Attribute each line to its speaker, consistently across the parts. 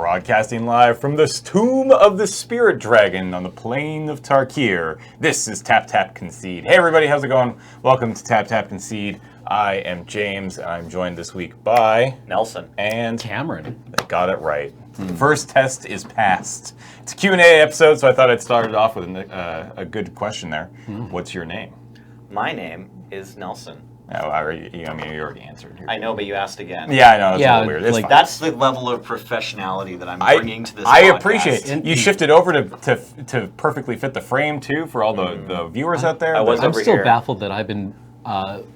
Speaker 1: Broadcasting live from the tomb of the Spirit Dragon on the plain of Tarkir. This is Tap Tap Concede. Hey everybody, how's it going? Welcome to Tap Tap Concede. I am James, and I'm joined this week by...
Speaker 2: Nelson.
Speaker 1: And...
Speaker 3: Cameron.
Speaker 1: They got it right. The first test is passed. It's a Q&A episode, so I thought I'd start it off with a good question there. What's your name?
Speaker 2: My name is Nelson.
Speaker 1: Oh, I mean, you already answered.
Speaker 2: I know, but you asked again.
Speaker 1: Yeah, I know. It's a little weird. It's fine.
Speaker 2: That's the level of professionality that I'm bringing to this podcast.
Speaker 1: I appreciate it. You shifted over to perfectly fit the frame, too, for all the viewers out there.
Speaker 3: I'm still baffled that I've been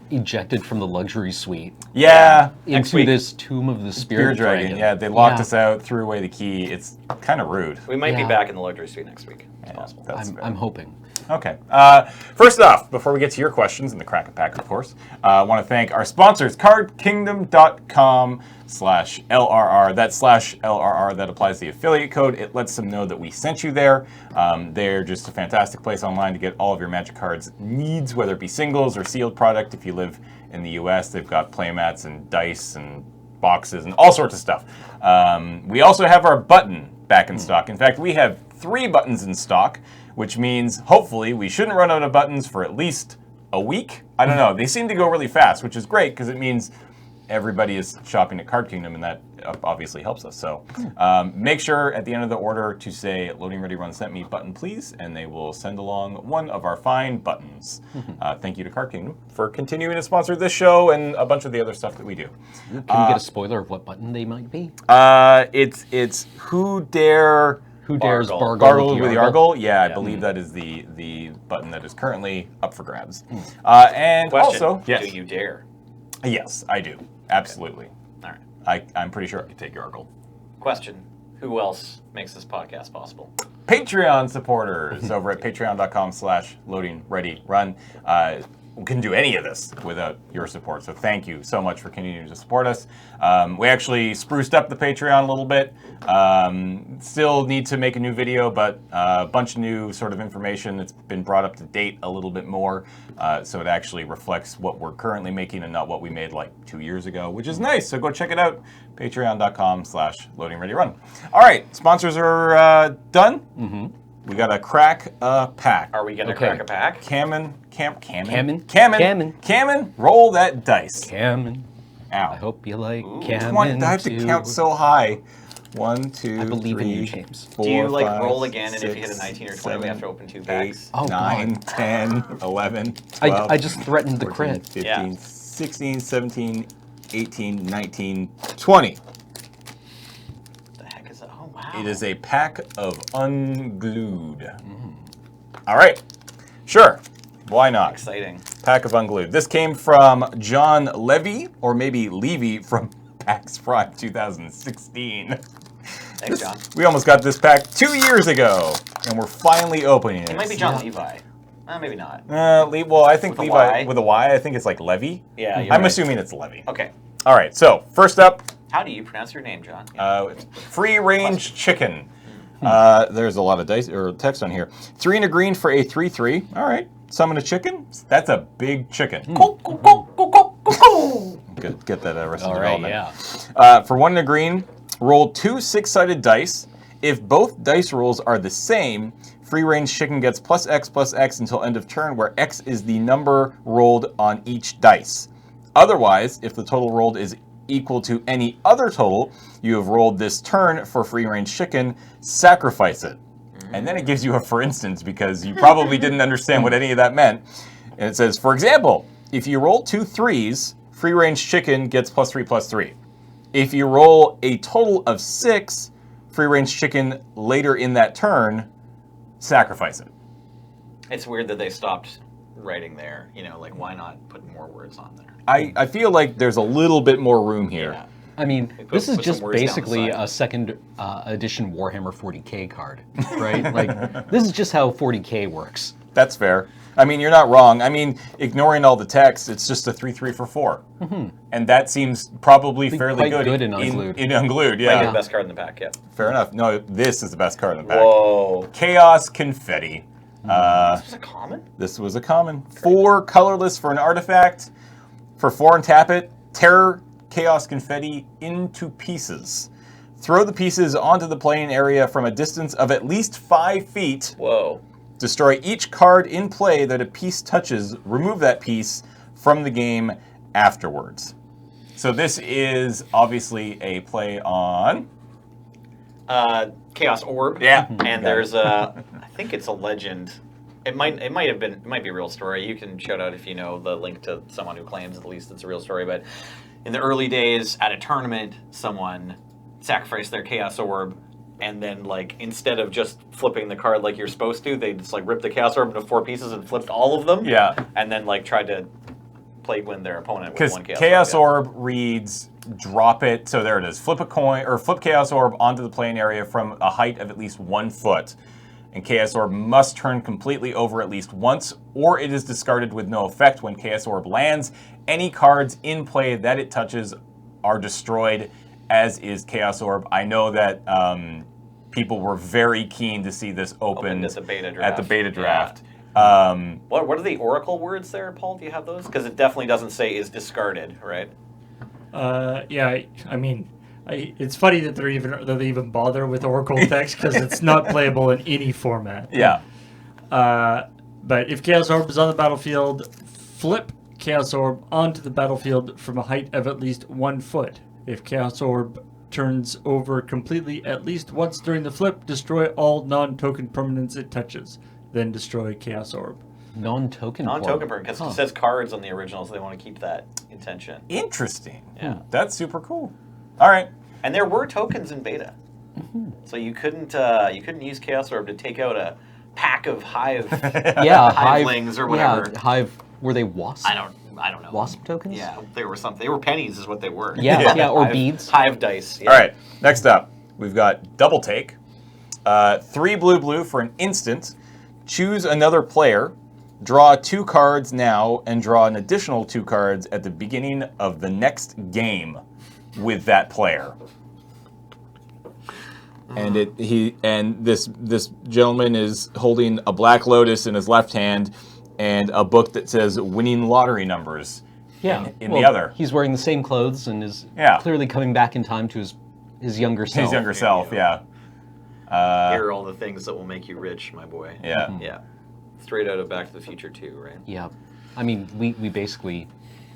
Speaker 3: ejected from the luxury suite.
Speaker 1: Yeah.
Speaker 3: Into this tomb of the Spirit Dragon.
Speaker 1: Yeah, they locked us out, threw away the key. It's kind of rude.
Speaker 2: We might be back in the luxury suite next week. It's possible.
Speaker 3: I'm hoping.
Speaker 1: Okay. First off, before we get to your questions and the Crack a Pack, of course, I want to thank our sponsors, cardkingdom.com/LRR. That /LRR, that applies the affiliate code. It lets them know that we sent you there. They're just a fantastic place online to get all of your Magic cards needs, whether it be singles or sealed product. If you live in the US, they've got playmats and dice and boxes and all sorts of stuff. We also have our button back in stock. In fact, we have 3 buttons in stock, which means hopefully we shouldn't run out of buttons for at least a week. I don't know. They seem to go really fast, which is great because it means everybody is shopping at Card Kingdom, and that obviously helps us. So make sure at the end of the order to say LoadingReadyRun sent me button, please, and they will send along one of our fine buttons. Thank you to Card Kingdom for continuing to sponsor this show and a bunch of the other stuff that we do.
Speaker 3: Can we get a spoiler of what button they might be?
Speaker 1: It's Who Dares Bargle with Yargle? Yeah, I believe that is the button that is currently up for grabs. And
Speaker 2: Question,
Speaker 1: also, yes.
Speaker 2: Do you dare?
Speaker 1: Yes, I do. Absolutely.
Speaker 2: Okay. All right.
Speaker 1: I'm pretty sure I could take Yargle.
Speaker 2: Question, who else makes this podcast possible?
Speaker 1: Patreon supporters over at patreon.com/LoadingReadyRun. We couldn't do any of this without your support, so thank you so much for continuing to support us. We actually spruced up the Patreon a little bit. Still need to make a new video, but a bunch of new sort of information. It's been brought up to date a little bit more, so it actually reflects what we're currently making and not what we made like 2 years ago, which is nice. So go check it out, patreon.com/LoadingReadyRun. All right, sponsors are done. We got a Crack a Pack.
Speaker 2: Are we going to crack a pack?
Speaker 1: Cameron, roll that dice.
Speaker 3: Cameron.
Speaker 1: Ow.
Speaker 3: I hope you like Cameron.
Speaker 1: I have to count so high. 1, 2,
Speaker 3: I believe
Speaker 1: 3,
Speaker 3: in you, James.
Speaker 1: 4,
Speaker 2: Do you like
Speaker 1: 5,
Speaker 2: roll again,
Speaker 1: 6,
Speaker 2: and if you hit a 19 or 20, we have to open 2 packs?
Speaker 1: 8, 9, 10, 11, 12,
Speaker 3: I just threatened the
Speaker 1: 14,
Speaker 3: crit.
Speaker 1: 15, 16, 17, 18, 19, 20.
Speaker 2: Oh, wow.
Speaker 1: It is a pack of Unglued. All right. Sure. Why not?
Speaker 2: Exciting.
Speaker 1: Pack of Unglued. This came from John Levy, or maybe Levy from PAX Prime 2016.
Speaker 2: Thanks, John.
Speaker 1: We almost got this pack 2 years ago, and we're finally opening it.
Speaker 2: It might be John Levi. Maybe not.
Speaker 1: Well, I think
Speaker 2: With a
Speaker 1: Levi
Speaker 2: Y?
Speaker 1: with a Y. I think it's like Levy.
Speaker 2: Yeah, you're
Speaker 1: I'm
Speaker 2: right.
Speaker 1: assuming it's Levy.
Speaker 2: Okay.
Speaker 1: All right. So first up,
Speaker 2: How do you pronounce your name, John?
Speaker 1: free range chicken. There's a lot of dice or text on here. 3 and a green for a 3/3. All right. Summon a chicken. That's a big chicken. Good. Get that rest of development.
Speaker 3: Yeah.
Speaker 1: For 1 and a green, roll 2 6-sided dice. If both dice rolls are the same, free range chicken gets +X until end of turn, where X is the number rolled on each dice. Otherwise, if the total rolled is equal to any other total you have rolled this turn for free range chicken, sacrifice it. And then it gives you a for instance, because you probably didn't understand what any of that meant. And it says, for example, if you roll 2 3s, free range chicken gets +3/+3. If you roll a total of 6, free range chicken later in that turn, sacrifice it.
Speaker 2: It's weird that they stopped writing there. You know, like, why not put more words on there?
Speaker 1: I feel like there's a little bit more room here.
Speaker 2: Yeah.
Speaker 3: I mean, this is
Speaker 2: put
Speaker 3: just
Speaker 2: some words down the
Speaker 3: basically
Speaker 2: side.
Speaker 3: a second edition Warhammer 40k card, right? Like, this is just how 40k works.
Speaker 1: That's fair. I mean, you're not wrong. I mean, ignoring all the text, it's just a 3/3 for 4. And that seems probably fairly
Speaker 3: quite good
Speaker 1: in
Speaker 3: Unglued.
Speaker 1: In Unglued,
Speaker 2: Might be
Speaker 1: yeah.
Speaker 2: the best card in the pack, yeah.
Speaker 1: Fair enough. No, this is the best card in the pack.
Speaker 2: Whoa.
Speaker 1: Chaos Confetti.
Speaker 2: This was a common?
Speaker 1: This was a common. 4 colorless for an artifact. For 4 and tap it, tear Chaos Confetti into pieces. Throw the pieces onto the playing area from a distance of at least 5 feet.
Speaker 2: Whoa.
Speaker 1: Destroy each card in play that a piece touches. Remove that piece from the game afterwards. So this is obviously a play on...
Speaker 2: Chaos Orb.
Speaker 1: Yeah.
Speaker 2: And there's a, I think it's a legend. It might be a real story. You can shout out if you know the link to someone who claims at least it's a real story. But in the early days at a tournament, someone sacrificed their Chaos Orb, and then like instead of just flipping the card like you're supposed to, they just like ripped the Chaos Orb into 4 pieces and flipped all of them.
Speaker 1: Yeah.
Speaker 2: And then like tried to play win their opponent with one
Speaker 1: Because
Speaker 2: Chaos Orb.
Speaker 1: Chaos Orb reads drop it. So there it is. Flip a coin or flip Chaos Orb onto the playing area from a height of at least 1 foot. And Chaos Orb must turn completely over at least once, or it is discarded with no effect when Chaos Orb lands. Any cards in play that it touches are destroyed, as is Chaos Orb. I know that people were very keen to see this open
Speaker 2: at the beta draft.
Speaker 1: Yeah.
Speaker 2: What are the oracle words there, Paul? Do you have those? Because it definitely doesn't say is discarded, right?
Speaker 4: Yeah, I mean, it's funny that they even bother with Oracle text because it's not playable in any format.
Speaker 1: Yeah.
Speaker 4: But if Chaos Orb is on the battlefield, flip Chaos Orb onto the battlefield from a height of at least 1 foot. If Chaos Orb turns over completely at least once during the flip, destroy all non-token permanents it touches. Then destroy Chaos Orb.
Speaker 3: Non-token
Speaker 2: permanent, because it says cards on the original, so they want to keep that intention.
Speaker 1: Interesting.
Speaker 2: Yeah.
Speaker 1: That's super cool. All right.
Speaker 2: And there were tokens in beta, so you couldn't use Chaos Orb to take out a pack of hive hivelings or whatever.
Speaker 3: Yeah, hive. Were they wasp?
Speaker 2: I don't know.
Speaker 3: Wasp tokens?
Speaker 2: Yeah, they were something. They were pennies, is what they were.
Speaker 3: Yeah, or
Speaker 2: hive,
Speaker 3: beads.
Speaker 2: Hive dice. Yeah.
Speaker 1: All right. Next up, we've got Double Take. 3 blue for an instant. Choose another player. Draw 2 cards now and draw an additional 2 cards at the beginning of the next game with that player. And this gentleman is holding a black lotus in his left hand and a book that says winning lottery numbers in the other.
Speaker 3: He's wearing the same clothes and is clearly coming back in time to his younger self.
Speaker 1: His younger self, yeah.
Speaker 2: Here are all the things that will make you rich, my boy.
Speaker 1: Yeah.
Speaker 2: Yeah. Straight out of Back to the Future 2, right?
Speaker 3: Yeah. I mean, we basically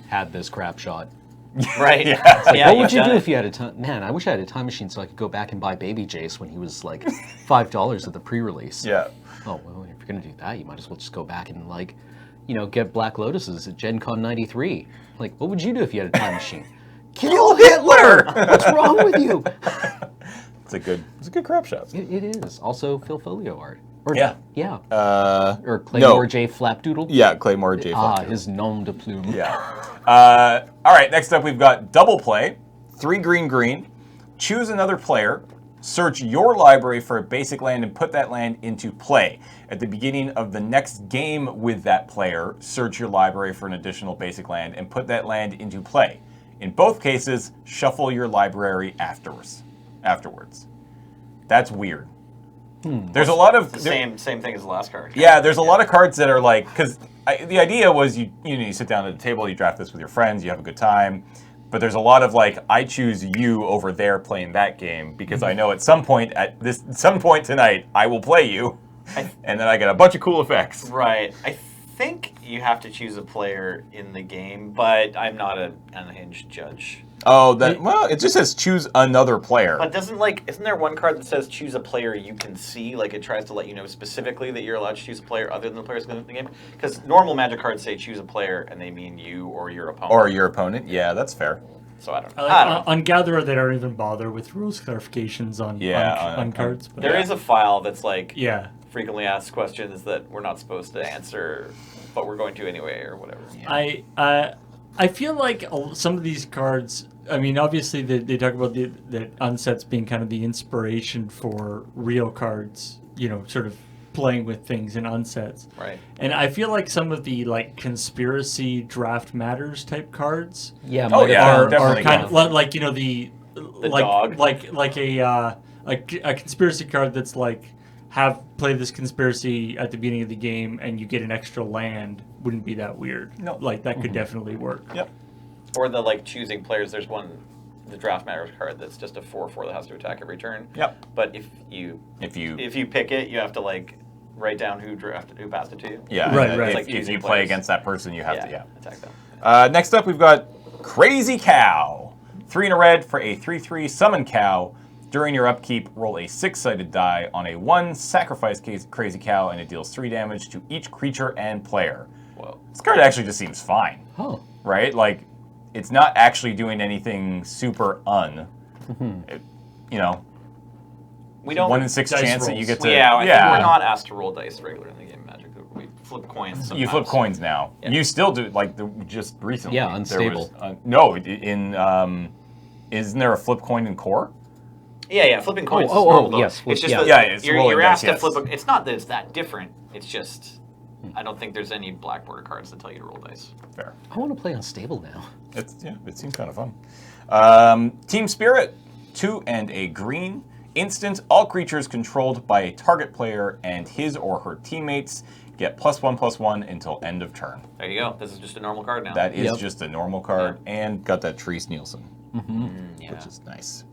Speaker 3: had this crap shot.
Speaker 2: Right.
Speaker 1: Yeah.
Speaker 3: What would you do if you had a time? Man, I wish I had a time machine so I could go back and buy Baby Jace when he was like $5 at the pre-release.
Speaker 1: Yeah.
Speaker 3: Oh, well, if you're going to do that, you might as well just go back and get Black Lotuses at Gen Con 93. Like, what would you do if you had a time machine? Kill Hitler! What's wrong with you?
Speaker 1: It's a good crap shot.
Speaker 3: It is. Also, Phil Folio art. Or,
Speaker 1: Yeah.
Speaker 3: Yeah. Or
Speaker 1: No.
Speaker 3: Claymore J. Flapdoodle.
Speaker 1: Yeah, Claymore J. Flapdoodle.
Speaker 3: His nom de plume.
Speaker 1: Yeah. All right, next up we've got Double Play. 3 green. Choose another player. Search your library for a basic land and put that land into play. At the beginning of the next game with that player, search your library for an additional basic land and put that land into play. In both cases, shuffle your library afterwards. That's weird. There's a lot of...
Speaker 2: Same thing as the last card.
Speaker 1: Yeah, there's a lot of cards that are like... Because the idea was you sit down at the table, you draft this with your friends, you have a good time. But there's a lot of like, I choose you over there playing that game because I know at some point tonight, I will play you. And then I get a bunch of cool effects.
Speaker 2: Right. I think you have to choose a player in the game, but I'm not an unhinged judge.
Speaker 1: Oh, it just says choose another player.
Speaker 2: But isn't there one card that says choose a player you can see? Like it tries to let you know specifically that you're allowed to choose a player other than the players in the game? Because normal Magic cards say choose a player and they mean you or your opponent.
Speaker 1: Or your opponent, yeah, that's fair.
Speaker 2: So I don't know.
Speaker 4: On Gatherer, they don't even bother with rules clarifications on cards. But
Speaker 2: there is a file that's like frequently asked questions that we're not supposed to answer, but we're going to anyway or whatever.
Speaker 4: Yeah. I feel like some of these cards, I mean, obviously they talk about the unsets being kind of the inspiration for real cards, sort of playing with things in unsets.
Speaker 2: Right.
Speaker 4: And I feel like some of the like conspiracy draft matters type cards
Speaker 1: definitely
Speaker 4: are kind of like the
Speaker 2: dog.
Speaker 4: like a conspiracy card that's like play this conspiracy at the beginning of the game and you get an extra land wouldn't be that weird.
Speaker 1: No.
Speaker 4: Like that could definitely work.
Speaker 1: Yep.
Speaker 2: Or the choosing players. There's one the Draft Matters card that's just a 4/4 that has to attack every turn.
Speaker 1: Yep.
Speaker 2: But if you pick it, you have to like write down who passed it to you.
Speaker 1: Yeah.
Speaker 4: Right,
Speaker 1: If,
Speaker 4: right.
Speaker 2: It's like
Speaker 1: if
Speaker 2: choosing
Speaker 1: you play
Speaker 2: players.
Speaker 1: against that person, you have to.
Speaker 2: attack them.
Speaker 1: Next up, we've got Crazy Cow. 3 and a red for a 3/3 summon cow. During your upkeep, roll a 6-sided die. On a 1, sacrifice Crazy Cow, and it deals 3 damage to each creature and player.
Speaker 2: Whoa.
Speaker 1: This card actually just seems fine,
Speaker 3: Oh.
Speaker 1: right? Like, it's not actually doing anything super you know,
Speaker 2: We don't.
Speaker 1: 1 in 6
Speaker 4: Dice
Speaker 1: chance that you
Speaker 4: rolls.
Speaker 1: get to.
Speaker 2: I think we're not asked to roll dice regularly in the game of Magic. We flip coins. Sometimes.
Speaker 1: You flip coins now.
Speaker 2: Yeah.
Speaker 1: You still do, like, just recently.
Speaker 3: Yeah,
Speaker 1: there
Speaker 3: unstable.
Speaker 1: was, no, isn't there a flip coin in core?
Speaker 2: Yeah, flipping coins.
Speaker 3: Oh,
Speaker 2: is normal, though.
Speaker 3: yes,
Speaker 2: It's just
Speaker 3: yeah.
Speaker 2: that
Speaker 1: Yeah, it's rolling
Speaker 2: you're
Speaker 1: dice,
Speaker 2: asked
Speaker 1: yes.
Speaker 2: to flip. It's not that it's that different. It's just I don't think there's any black border cards that tell you to roll dice.
Speaker 1: Fair.
Speaker 3: I want to play Unstable now.
Speaker 1: It seems kind of fun. Team Spirit, 2 and a green. Instant, all creatures controlled by a target player and his or her teammates get +1/+1 until end of turn.
Speaker 2: There you go. This is just a normal card now.
Speaker 1: That is
Speaker 3: Yep.
Speaker 1: just a normal card and got that Treese Nielsen,
Speaker 2: yeah.
Speaker 1: which is nice.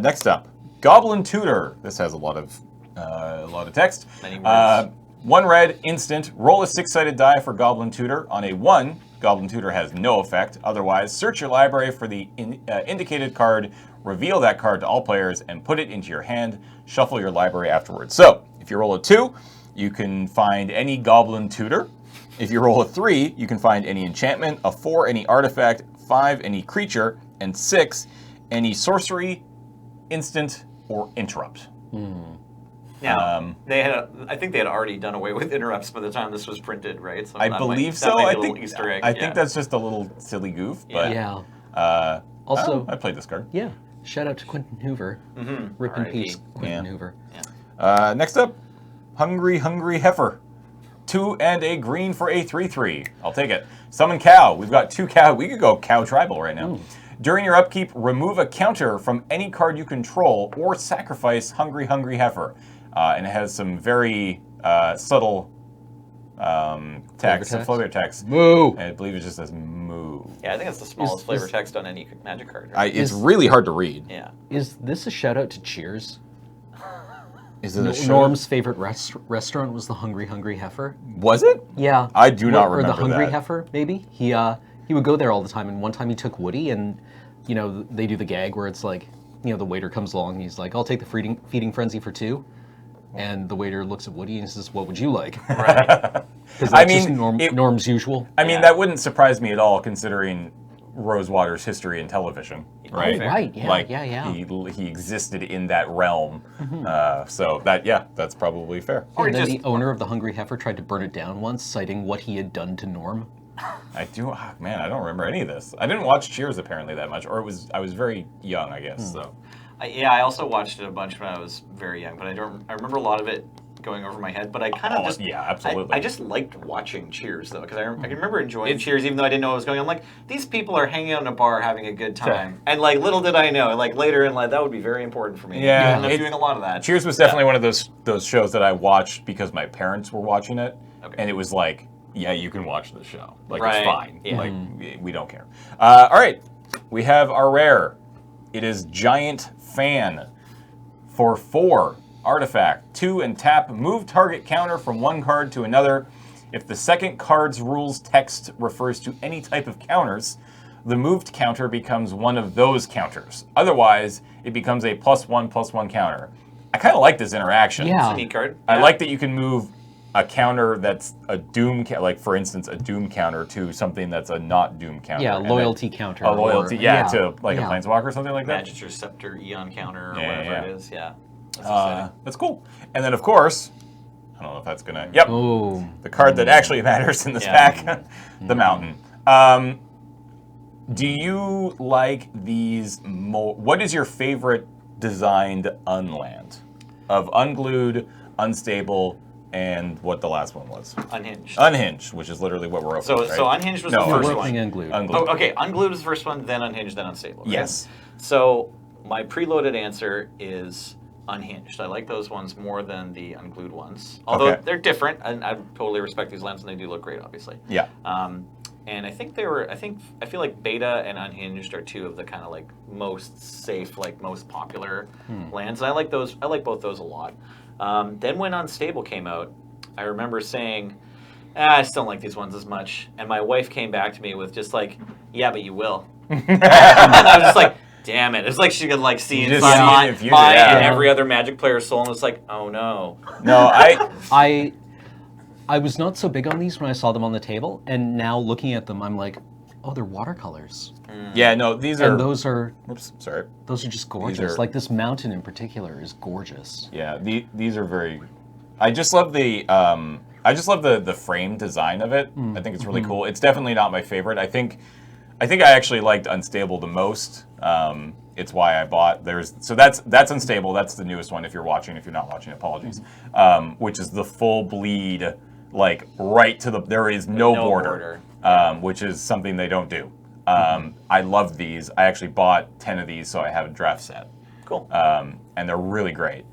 Speaker 1: Next up, Goblin Tutor. This has a lot of text.
Speaker 2: Many words.
Speaker 1: 1 red, instant, roll a 6-sided die for Goblin Tutor. On a 1, Goblin Tutor has no effect. Otherwise, search your library for the indicated card, reveal that card to all players, and put it into your hand. Shuffle your library afterwards. So, if you roll a 2, you can find any Goblin Tutor. If you roll a 3, you can find any enchantment. A 4, any artifact. 5, any creature. And 6, any sorcery, instant, or interrupt.
Speaker 2: Now, I think they had already done away with interrupts by the time this was printed, right? So
Speaker 1: I
Speaker 2: that
Speaker 1: believe
Speaker 2: that
Speaker 1: so.
Speaker 2: might be
Speaker 1: I
Speaker 2: a little
Speaker 1: think
Speaker 2: Easter egg.
Speaker 1: I think that's just a little silly goof, but
Speaker 3: Yeah.
Speaker 1: also
Speaker 3: Also,
Speaker 1: I played this card.
Speaker 3: yeah. Shout out to Quentin Hoover. Rip in
Speaker 2: R.I.P.
Speaker 3: peace, Quentin
Speaker 1: Yeah.
Speaker 3: Hoover.
Speaker 1: Next up, Hungry Heifer. 2 and a green for a 3/3. I'll take it. Summon cow. We've got 2 cow. We could go cow tribal right now. During your upkeep, remove a counter from any card you control or sacrifice Hungry Heifer. And it has some very subtle text, some
Speaker 3: text?
Speaker 1: flavor text.
Speaker 3: Moo!
Speaker 1: And I believe it just says moo.
Speaker 2: Yeah, I think it's the smallest
Speaker 3: Is-
Speaker 2: flavor
Speaker 3: is-
Speaker 2: text on any Magic card. Right?
Speaker 1: It's
Speaker 3: Is-
Speaker 1: really hard to read.
Speaker 2: Yeah.
Speaker 3: Is this a shout out to Cheers?
Speaker 1: Is it a show?
Speaker 3: Norm's favorite restaurant was the Hungry Heifer.
Speaker 1: Was it?
Speaker 3: Yeah.
Speaker 1: I do not
Speaker 3: Or
Speaker 1: remember
Speaker 3: the Hungry
Speaker 1: that.
Speaker 3: Heifer, maybe. He would go there all the time, and one time he took Woody, and they do the gag where it's like, the waiter comes along and he's like, "I'll take the feeding frenzy for 2." And the waiter looks at Woody and says, "What would you like?"
Speaker 2: Right.
Speaker 3: Because
Speaker 1: I
Speaker 3: that's just
Speaker 1: mean,
Speaker 3: Norm's usual.
Speaker 1: I mean,
Speaker 2: Yeah.
Speaker 1: that wouldn't surprise me at all, considering Rosewater's history in television, right?
Speaker 3: Oh, right. Yeah,
Speaker 1: like,
Speaker 3: yeah.
Speaker 1: He existed in that realm, so that's probably fair.
Speaker 2: Or
Speaker 3: And then
Speaker 2: just-
Speaker 3: the owner of the Hungry Heifer tried to burn it down once, citing what he had done to Norm.
Speaker 1: I don't remember any of this. I didn't watch Cheers apparently that much, or I was very young, I guess. So
Speaker 2: I also watched it a bunch when I was very young, but I remember a lot of it going over my head. But I kind of
Speaker 1: absolutely.
Speaker 2: I just liked watching Cheers though, because I can remember enjoying Cheers even though I didn't know what was going on. Like, these people are hanging out in a bar having a good time, and like little did I know, like later in life that would be very important for me.
Speaker 1: Yeah,
Speaker 2: I ended up doing a lot of that.
Speaker 1: Cheers was definitely one of those shows that I watched because my parents were watching it, and it was like, yeah, you can watch this show. Like,
Speaker 2: Right.
Speaker 1: it's fine.
Speaker 2: Yeah.
Speaker 1: Like, we don't care. All right, we have our rare. It is Giant Fan for 4 artifact. 2 and tap. Move target counter from one card to another. If the second card's rules text refers to any type of counters, the moved counter becomes one of those counters. Otherwise, it becomes a +1/+1 counter. I kind of like this interaction.
Speaker 3: Yeah.
Speaker 2: It's a neat card.
Speaker 1: I
Speaker 2: Yeah.
Speaker 1: like that you can move a counter that's a Doom, like for instance, a Doom counter to something that's a not Doom counter.
Speaker 3: Yeah,
Speaker 1: And
Speaker 3: loyalty counter.
Speaker 1: A loyalty, to like
Speaker 3: yeah.
Speaker 1: a Planeswalker or something like that.
Speaker 2: Magic Scepter, Eon counter, or
Speaker 1: Yeah,
Speaker 2: whatever
Speaker 1: yeah.
Speaker 2: it is. Yeah. That's exciting.
Speaker 1: That's cool. And then of course, I don't know if that's gonna. Yep,
Speaker 3: Oh.
Speaker 1: the card that actually matters in this
Speaker 2: Yeah.
Speaker 1: pack, the Mountain. Do you like these? What is your favorite designed unland of unglued, unstable, and what the last one was?
Speaker 2: Unhinged.
Speaker 1: Unhinged, which is literally what we're opening.
Speaker 2: So
Speaker 1: right?
Speaker 2: Unhinged was
Speaker 1: No,
Speaker 2: the
Speaker 3: We're
Speaker 2: first
Speaker 3: opening
Speaker 2: one.
Speaker 3: Unglued.
Speaker 1: Unglued.
Speaker 2: Oh, okay, Unglued was the first one, then Unhinged, then Unstable. Right?
Speaker 1: Yes.
Speaker 2: So my preloaded answer is Unhinged. I like those ones more than the Unglued ones. Although
Speaker 1: Okay.
Speaker 2: they're different, and I totally respect these lands, and they do look great, obviously.
Speaker 1: Yeah.
Speaker 2: and I feel like Beta and Unhinged are two of the kind of like most safe, like most popular lands. And I like those. I like both those a lot. Then when Unstable came out, I remember saying, I just don't like these ones as much. And my wife came back to me with just like, yeah, but you will. And I was just like, damn it. It's like she could like see
Speaker 1: You just
Speaker 2: inside
Speaker 1: see it if you do, yeah.
Speaker 2: and every other Magic player's soul, and it's like, oh no.
Speaker 1: No,
Speaker 3: I was not so big on these when I saw them on the table, and now looking at them, I'm like, oh, they're watercolors.
Speaker 1: yeah, no, these are.
Speaker 3: And those are just gorgeous. Like this mountain in particular is gorgeous.
Speaker 1: Yeah, these are very. I just love the. The frame design of it. I think it's really cool. It's definitely not my favorite. I think I actually liked Unstable the most. It's why I bought. That's Unstable. That's the newest one. If you're watching, if you're not watching, apologies. Which is the full bleed, like right to the. There is no border. Which is something they don't do. I love these. I actually bought 10 of these, so I have a draft set.
Speaker 2: Cool.
Speaker 1: And they're really great.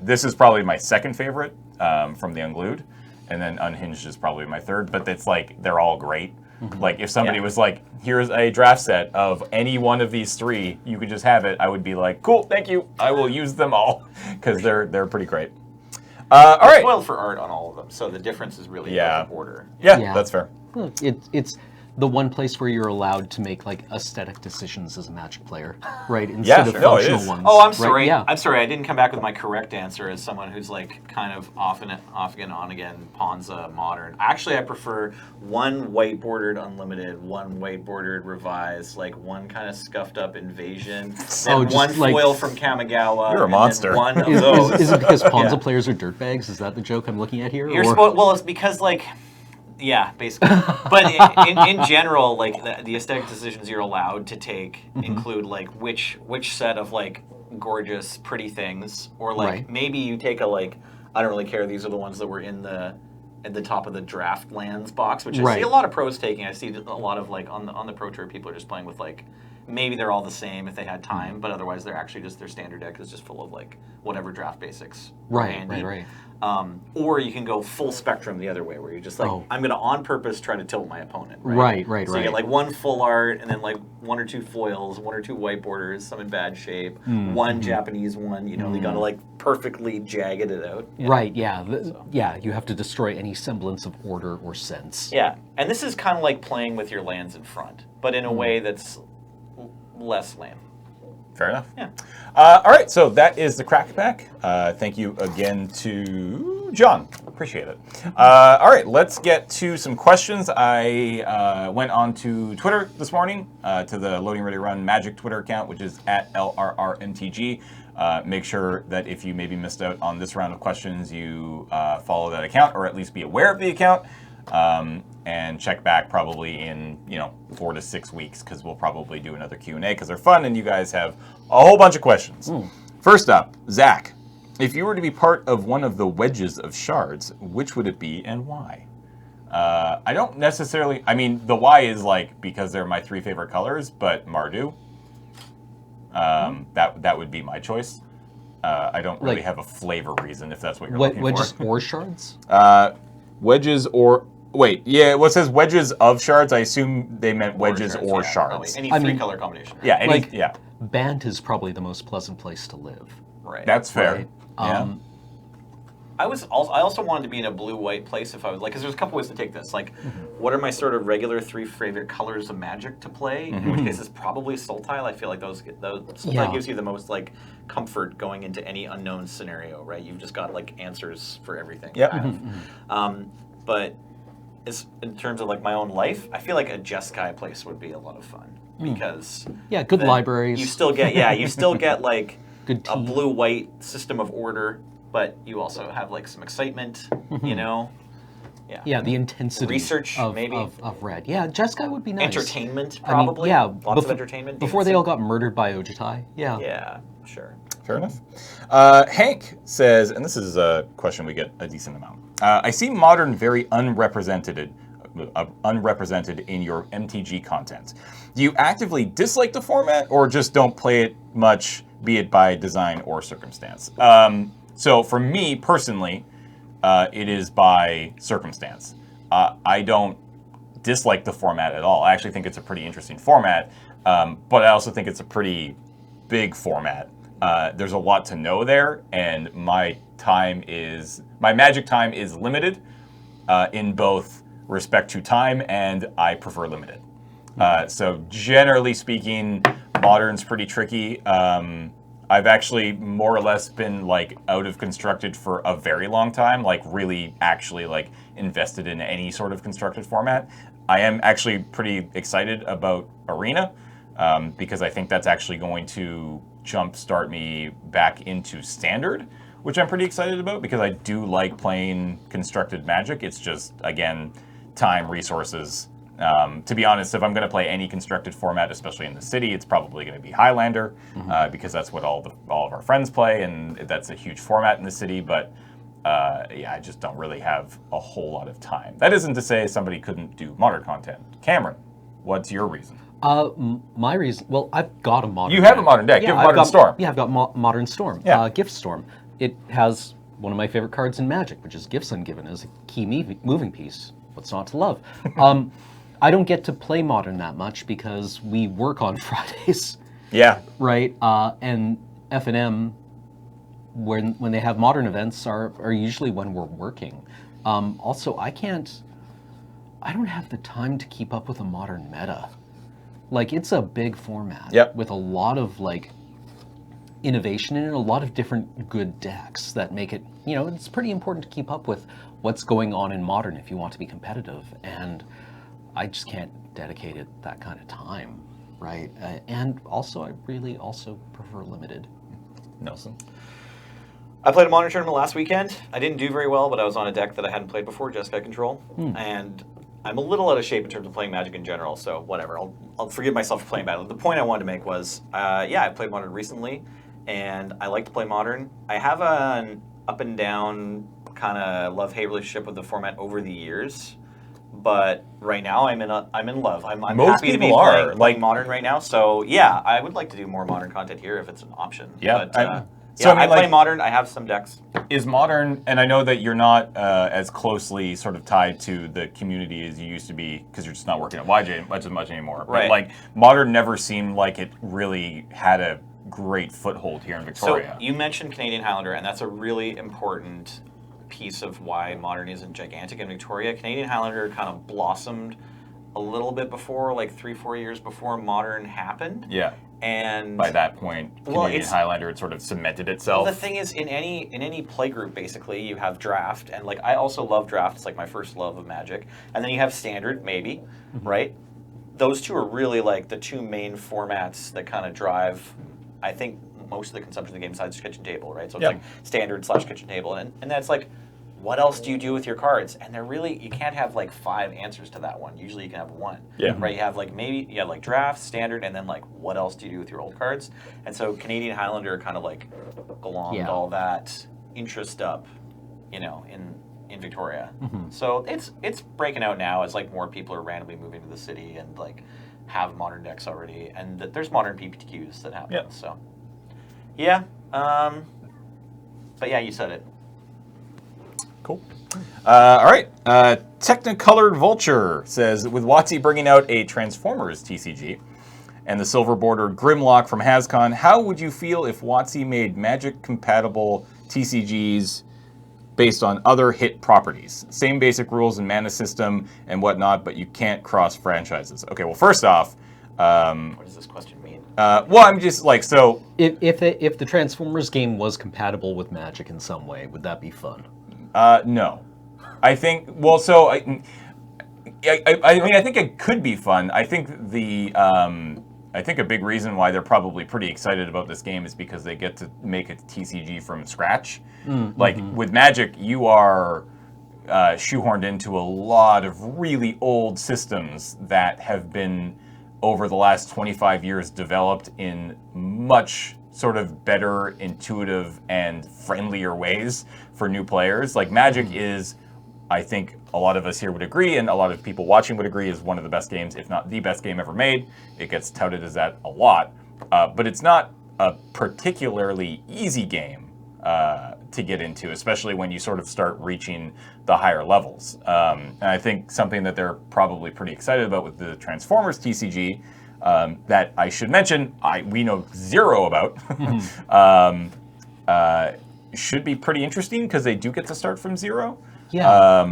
Speaker 1: This is probably my second favorite from the Unglued, and then Unhinged is probably my third. But it's like they're all great. Like if somebody was like, "Here's a draft set of any one of these three, you could just have it," I would be like, "Cool, thank you. I will use them all," because they're pretty great. All right.
Speaker 2: Spoiled for art on all of them, so the difference is really the border.
Speaker 1: Yeah, that's fair.
Speaker 3: It's the one place where you're allowed to make like aesthetic decisions as a Magic player, right? Instead of functional ones.
Speaker 2: Oh, I'm sorry.
Speaker 3: Right? Yeah.
Speaker 2: I'm sorry. I didn't come back with my correct answer as someone who's like kind of off again, on again, Honza Modern. Actually, I prefer one white bordered Unlimited, one white bordered Revised, like one kind of scuffed up Invasion, then one foil from Kamigawa.
Speaker 1: You're a monster.
Speaker 2: One of those.
Speaker 3: Is it because Honza players are dirtbags? Is that the joke I'm looking at here?
Speaker 2: Well, it's because like. Yeah, basically. But in general, like the aesthetic decisions you're allowed to take include like which set of like gorgeous, pretty things, or like maybe you take a like I don't really care. These are the ones that were at the top of the draft lands box, which I see a lot of pros taking. I see a lot of like on the Pro Tour, people are just playing with like maybe they're all the same if they had time, but otherwise they're actually just their standard deck is just full of like whatever draft basics.
Speaker 3: Right.
Speaker 2: Or you can go full spectrum the other way, where you're just like, I'm going to on purpose try to tilt my opponent.
Speaker 3: Right.
Speaker 2: So you get like one full art, and then like one or two foils, one or two white borders, some in bad shape, one Japanese one. You know, you got to like perfectly jagged it out.
Speaker 3: Right. Yeah. Yeah. You have to destroy any semblance of order or sense.
Speaker 2: Yeah, and this is kind of like playing with your lands in front, but in a way that's less lame.
Speaker 1: Fair enough.
Speaker 2: Yeah.
Speaker 1: All right, so that is the Crack Pack. Thank you again to John. Appreciate it. All right, let's get to some questions. I went on to Twitter this morning, to the Loading Ready Run Magic Twitter account, which is at LRRMTG. Make sure that if you maybe missed out on this round of questions, you follow that account, or at least be aware of the account. And check back probably in 4 to 6 weeks, because we'll probably do another Q&A because they're fun and you guys have a whole bunch of questions. First up, Zach, if you were to be part of one of the wedges of shards, which would it be and why? I don't necessarily. I mean, the why is like because they're my 3 favorite colors, but Mardu. That would be my choice. I don't really have a flavor reason if that's what you're looking
Speaker 3: wedges
Speaker 1: for.
Speaker 3: or shards?
Speaker 1: Wedges or. Wait, yeah, well, it says wedges of shards. I assume they meant wedges or shards.
Speaker 2: Any 3-color combination.
Speaker 1: Yeah,
Speaker 3: Bant is probably the most pleasant place to live.
Speaker 2: Right.
Speaker 1: That's fair.
Speaker 3: Right.
Speaker 1: Yeah.
Speaker 2: I also wanted to be in a blue-white place if I was like, because there's a couple ways to take this. Like, what are my sort of regular 3 favorite colors of Magic to play? In which case, it's probably Sultile. I feel like those Sultile gives you the most like comfort going into any unknown scenario, right? You've just got like answers for everything.
Speaker 1: Yep.
Speaker 2: But in terms of like my own life, I feel like a Jeskai place would be a lot of fun because
Speaker 3: good libraries.
Speaker 2: You still get like a blue-white system of order, but you also have like some excitement, you know.
Speaker 3: Yeah, the intensity
Speaker 2: research
Speaker 3: of red. Yeah, Jeskai would be nice.
Speaker 2: Entertainment, probably. Lots of entertainment.
Speaker 3: Before they all got murdered by Ojutai. Yeah.
Speaker 2: Yeah, sure.
Speaker 1: Fair enough. Hank says, and this is a question we get a decent amount. I see Modern very unrepresented in your MTG content. Do you actively dislike the format, or just don't play it much, be it by design or circumstance? So for me personally, it is by circumstance. I don't dislike the format at all. I actually think it's a pretty interesting format, but I also think it's a pretty big format. There's a lot to know there, and my Magic time is limited in both respect to time, and I prefer limited. So generally speaking, Modern's pretty tricky. I've actually more or less been like out of Constructed for a very long time, like really actually like invested in any sort of Constructed format. I am actually pretty excited about Arena because I think that's actually going to jumpstart me back into Standard, which I'm pretty excited about because I do like playing Constructed Magic. It's just, again, time, resources. To be honest, if I'm going to play any Constructed format, especially in the city, it's probably going to be Highlander because that's what all of our friends play, and that's a huge format in the city. But yeah, I just don't really have a whole lot of time. That isn't to say somebody couldn't do Modern content. Cameron, what's your reason?
Speaker 3: My reason, well, I've got a Modern
Speaker 1: You have a Modern deck. You have Modern Storm.
Speaker 3: Yeah, I've got Modern Storm.
Speaker 1: Yeah.
Speaker 3: Gift Storm. It has one of my favorite cards in Magic, which is Gifts Ungiven as a key moving piece. What's not to love? I don't get to play Modern that much because we work on Fridays.
Speaker 1: Yeah.
Speaker 3: Right? And F&M, when they have Modern events, are usually when we're working. Also, I don't have the time to keep up with a Modern meta. Like, it's a big format with a lot of, like, innovation in it, a lot of different good decks that make it, it's pretty important to keep up with what's going on in Modern if you want to be competitive. And I just can't dedicate it that kind of time, right? And also, I really also prefer limited.
Speaker 1: Nelson?
Speaker 2: I played a Modern tournament last weekend. I didn't do very well, but I was on a deck that I hadn't played before, Jeskai Control. And I'm a little out of shape in terms of playing Magic in general, so whatever. I'll forgive myself for playing bad. The point I wanted to make was, I played Modern recently, and I like to play Modern. I have an up and down kind of love-hate relationship with the format over the years, but right now I'm in love. I'm
Speaker 1: Most
Speaker 2: happy to be
Speaker 1: people are.
Speaker 2: playing Modern right now. So yeah, I would like to do more Modern content here if it's an option.
Speaker 1: Yeah.
Speaker 2: But,
Speaker 1: So, I mean,
Speaker 2: I play
Speaker 1: like-
Speaker 2: Modern. I have some decks.
Speaker 1: Is Modern, and I know that you're not as closely sort of tied to the community as you used to be because you're just not working at YJ as much anymore. But
Speaker 2: Right.
Speaker 1: like Modern never seemed like it really had a great foothold here in Victoria.
Speaker 2: So you mentioned Canadian Highlander, and that's a really important piece of why Modern isn't gigantic in Victoria. Canadian Highlander kind of blossomed a little bit before, like 3-4 years before Modern happened.
Speaker 1: Yeah.
Speaker 2: And
Speaker 1: By that point,
Speaker 2: Well,
Speaker 1: Canadian
Speaker 2: it's-
Speaker 1: Highlander had sort of cemented
Speaker 2: well,
Speaker 1: itself.
Speaker 2: the thing is, in any play group, basically, you have Draft, and like I also love Draft. It's like my first love of Magic, and then you have Standard, maybe, right? Those two are really like the two main formats that kind of drive, I think, most of the consumption of the game besides Kitchen Table, right? So it's
Speaker 1: Yep.
Speaker 2: like Standard / Kitchen Table, and that's like, what else do you do with your cards? And they're really, you can't have like 5 answers to that one. Usually you can have one.
Speaker 1: Yeah.
Speaker 2: Right? You have like like Draft, Standard, and then like what else do you do with your old cards? And so Canadian Highlander kind of like glommed all that interest up, in Victoria. So it's breaking out now as like more people are randomly moving to the city and like have Modern decks already, and there's Modern PPTQs that happen.
Speaker 1: Yep.
Speaker 2: So yeah, but yeah, you said it.
Speaker 1: Cool. All right. Technicolored Vulture says, with WotC bringing out a Transformers TCG and the silver bordered Grimlock from HasCon, how would you feel if WotC made Magic-compatible TCGs based on other hit properties? Same basic rules and mana system and whatnot, but you can't cross franchises. Okay, well, first off...
Speaker 2: What does this question mean?
Speaker 1: well, I'm just like, so...
Speaker 3: If the Transformers game was compatible with Magic in some way, would that be fun?
Speaker 1: No. I think, well, so, I mean, I think it could be fun. I think I think a big reason why they're probably pretty excited about this game is because they get to make a TCG from scratch. Like, with Magic, you are shoehorned into a lot of really old systems that have been, over the last 25 years, developed in much sort of better, intuitive, and friendlier ways for new players. Like, Magic is, I think a lot of us here would agree, and a lot of people watching would agree, is one of the best games, if not the best game ever made. It gets touted as that a lot. But it's not a particularly easy game to get into, especially when you sort of start reaching the higher levels. And I think something that they're probably pretty excited about with the Transformers TCG, that I should mention, we know zero about, should be pretty interesting because they do get to start from zero.
Speaker 3: Yeah,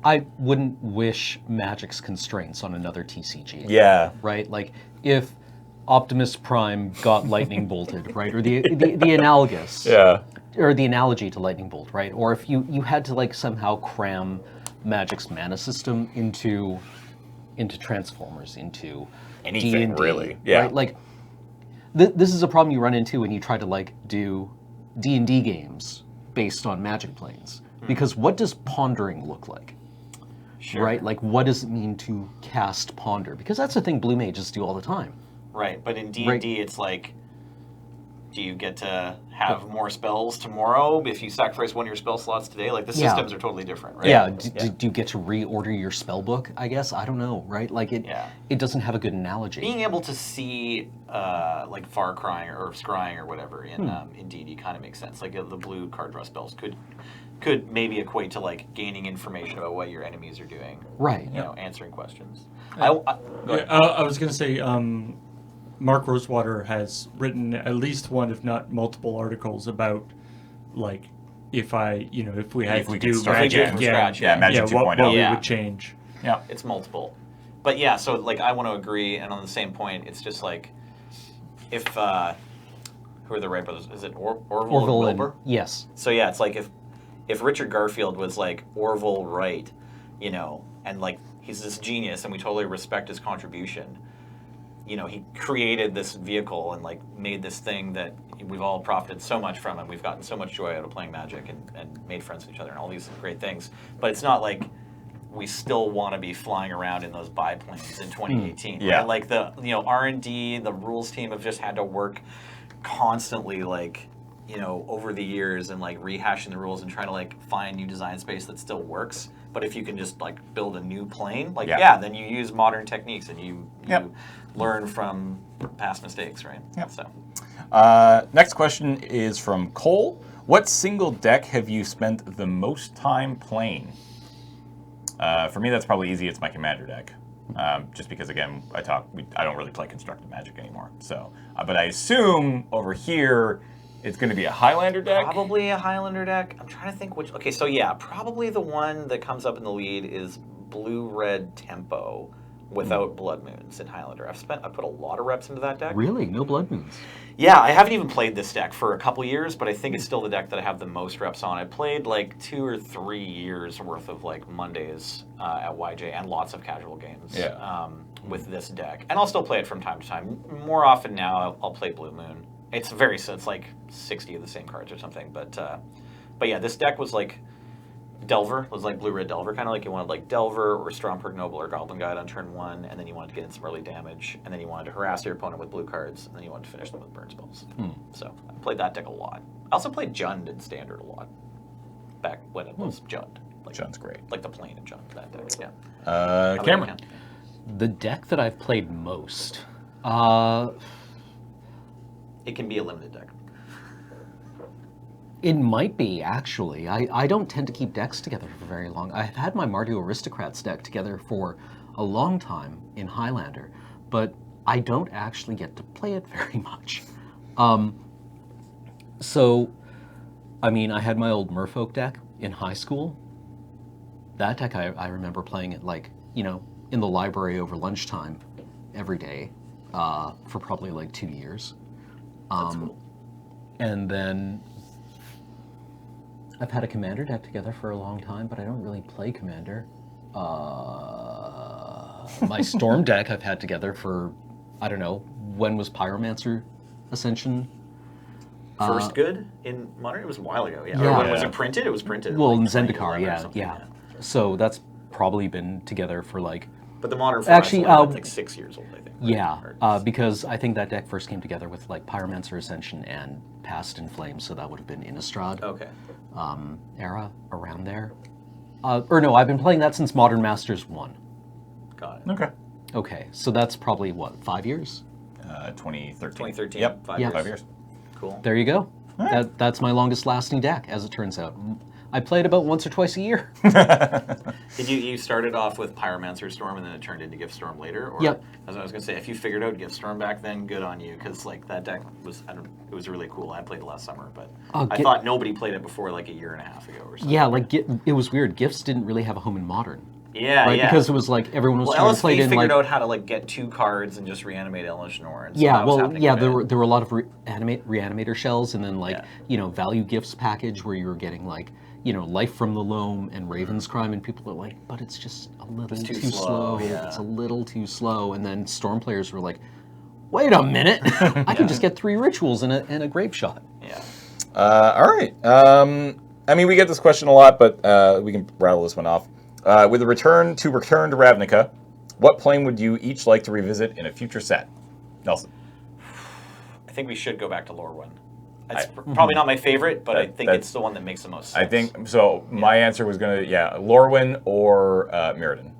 Speaker 3: I wouldn't wish Magic's constraints on another TCG.
Speaker 1: Yeah.
Speaker 3: Right? Like, if Optimus Prime got lightning bolted, right? Or the analogous.
Speaker 1: Yeah.
Speaker 3: Or the analogy to lightning bolt, right? Or if you had to like somehow cram Magic's mana system into Transformers, into
Speaker 1: Anything,
Speaker 3: D&D,
Speaker 1: really. Yeah.
Speaker 3: Right? Like, this is a problem you run into when you try to like do D&D games based on Magic planes. Because what does pondering look like?
Speaker 2: Sure.
Speaker 3: Right? Like, what does it mean to cast Ponder? Because that's the thing blue mages do all the time.
Speaker 2: Right, but in D&D,
Speaker 3: Right.
Speaker 2: it's like, do you get to have more spells tomorrow if you sacrifice one of your spell slots today? Like, the
Speaker 3: Yeah.
Speaker 2: systems are totally different, right?
Speaker 3: Yeah. Do you get to reorder your spell book? I guess I don't know. Right? Like it doesn't have a good analogy.
Speaker 2: Being able to see like Far Crying or Scrying or whatever in D&D kind of makes sense. Like the blue card draw spells could maybe equate to like gaining information about what your enemies are doing.
Speaker 3: Right.
Speaker 2: You know, answering questions.
Speaker 4: I was going to say, Mark Rosewater has written at least one, if not multiple, articles about, like, if we had
Speaker 1: If we
Speaker 4: to
Speaker 1: could
Speaker 4: do
Speaker 1: start
Speaker 4: Magic,
Speaker 2: again from scratch, yeah.
Speaker 1: Magic
Speaker 4: what
Speaker 1: 2.0.
Speaker 4: we
Speaker 2: Yeah.
Speaker 4: would change.
Speaker 1: Yeah.
Speaker 2: It's multiple. But yeah, so like I want to agree, and on the same point, it's just like if who are the Wright brothers? Is it Orville and Wilbur?
Speaker 3: Yes.
Speaker 2: So yeah, it's like if Richard Garfield was like Orville Wright, you know, and like he's this genius, and we totally respect his contribution. You know, he created this vehicle and like made this thing that we've all profited so much from, and we've gotten so much joy out of playing Magic and made friends with each other and all these great things. But it's not like we still want to be flying around in those biplanes in 2018.
Speaker 1: Yeah.
Speaker 2: Right? Like the R&D, the rules team have just had to work constantly, like, you know, over the years and like rehashing the rules and trying to like find new design space that still works. But if you can just like build a new plane, like then you use modern techniques and you learn from past mistakes, right?
Speaker 1: Yep.
Speaker 2: So
Speaker 1: Next question is from Cole. What single deck have you spent the most time playing? For me, that's probably easy. It's my Commander deck. Just because, again, I don't really play Constructed Magic anymore. So, but I assume over here it's going to be a Highlander deck.
Speaker 2: probably a Highlander deck. I'm trying to think which. Okay, so yeah, probably the one that comes up in the lead is Blue-Red Tempo without Blood Moons in Highlander. I put a lot of reps into that deck.
Speaker 3: Really? No Blood Moons?
Speaker 2: Yeah, I haven't even played this deck for a couple years, but I think it's still the deck that I have the most reps on. I played like 2 or 3 years worth of like Mondays at YJ and lots of casual games with this deck. And I'll still play it from time to time. More often now, I'll play Blue Moon. It's like 60 of the same cards or something. But yeah, this deck was like Delver, was like Blue-Red Delver, kind of like you wanted like Delver or Stromberg Noble or Goblin Guide on turn 1, and then you wanted to get in some early damage, and then you wanted to harass your opponent with blue cards, and then you wanted to finish them with burn spells. So I played that deck a lot. I also played Jund in Standard a lot, back when it was Jund. Like,
Speaker 1: Jund's great.
Speaker 2: Like the plane in Jund, that deck, yeah.
Speaker 1: Cameron.
Speaker 3: The deck that I've played most.
Speaker 2: It can be a limited deck.
Speaker 3: It might be, actually. I don't tend to keep decks together for very long. I've had my Mardu Aristocrats deck together for a long time in Highlander, but I don't actually get to play it very much. So, I mean, I had my old Merfolk deck in high school. That deck, I remember playing it, like, you know, in the library over lunchtime every day for probably like 2 years.
Speaker 2: That's cool. And
Speaker 3: then I've had a Commander deck together for a long time, but I don't really play Commander. My Storm deck I've had together for, I don't know, when was Pyromancer Ascension?
Speaker 2: First good in Modern? It was a while ago, yeah.
Speaker 3: Yeah.
Speaker 2: Or was it printed? It was printed.
Speaker 3: Well,
Speaker 2: like
Speaker 3: in
Speaker 2: 2011
Speaker 3: Zendikar,
Speaker 2: or
Speaker 3: yeah,
Speaker 2: something,
Speaker 3: yeah. So that's probably been together for like,
Speaker 2: But the Modern format
Speaker 3: Actually,
Speaker 2: is like 6 years old, I think. Right?
Speaker 3: yeah,
Speaker 2: Or-
Speaker 3: because I think that deck first came together with like Pyromancer Ascension and Past in Flames, so that would have been Innistrad
Speaker 2: okay.
Speaker 3: era, around there. Or no, I've been playing that since Modern Masters 1.
Speaker 2: Got it.
Speaker 1: Okay.
Speaker 3: Okay, so that's probably, what, 5 years?
Speaker 1: 2013.
Speaker 2: 2013.
Speaker 1: Yep.
Speaker 2: 5
Speaker 3: Yeah.
Speaker 2: years.
Speaker 1: 5 years.
Speaker 2: Cool.
Speaker 3: There you go. That's my longest lasting deck, as it turns out. I play it about once or twice a year.
Speaker 2: Did you started off with Pyromancer Storm and then it turned into Gift Storm later? Or,
Speaker 3: Yep.
Speaker 2: As I was gonna say, if you figured out Gift Storm back then, good on you, because like that deck was it was really cool. I played it last summer, but I thought nobody played it before like a year and a half ago or something.
Speaker 3: Yeah, like it was weird. Gifts didn't really have a home in Modern.
Speaker 2: Yeah,
Speaker 3: right?
Speaker 2: yeah.
Speaker 3: Because it was like everyone was trying to play it in
Speaker 2: figured
Speaker 3: like.
Speaker 2: out how to like get 2 cards and just reanimate Elishnorn. And so
Speaker 3: Yeah,
Speaker 2: that was
Speaker 3: well,
Speaker 2: happening
Speaker 3: yeah,
Speaker 2: a bit.
Speaker 3: there were a lot of reanimator shells, and then like
Speaker 2: Yeah.
Speaker 3: value gifts package where you were getting like Life from the Loam and Raven's Crime, and people are like, but it's just a little too slow.
Speaker 2: yeah.
Speaker 3: It's a little too slow, and then Storm players were like, wait a minute, I can just get 3 rituals and a Grape Shot.
Speaker 2: Yeah.
Speaker 1: All right. I mean, we get this question a lot, but we can rattle this one off. With a return to Ravnica, what plane would you each like to revisit in a future set? Nelson.
Speaker 2: I think we should go back to Lorwyn. It's probably not my favorite, but I think it's the one that makes the most sense.
Speaker 1: I think so. My answer was going to Lorwyn or Mirrodin.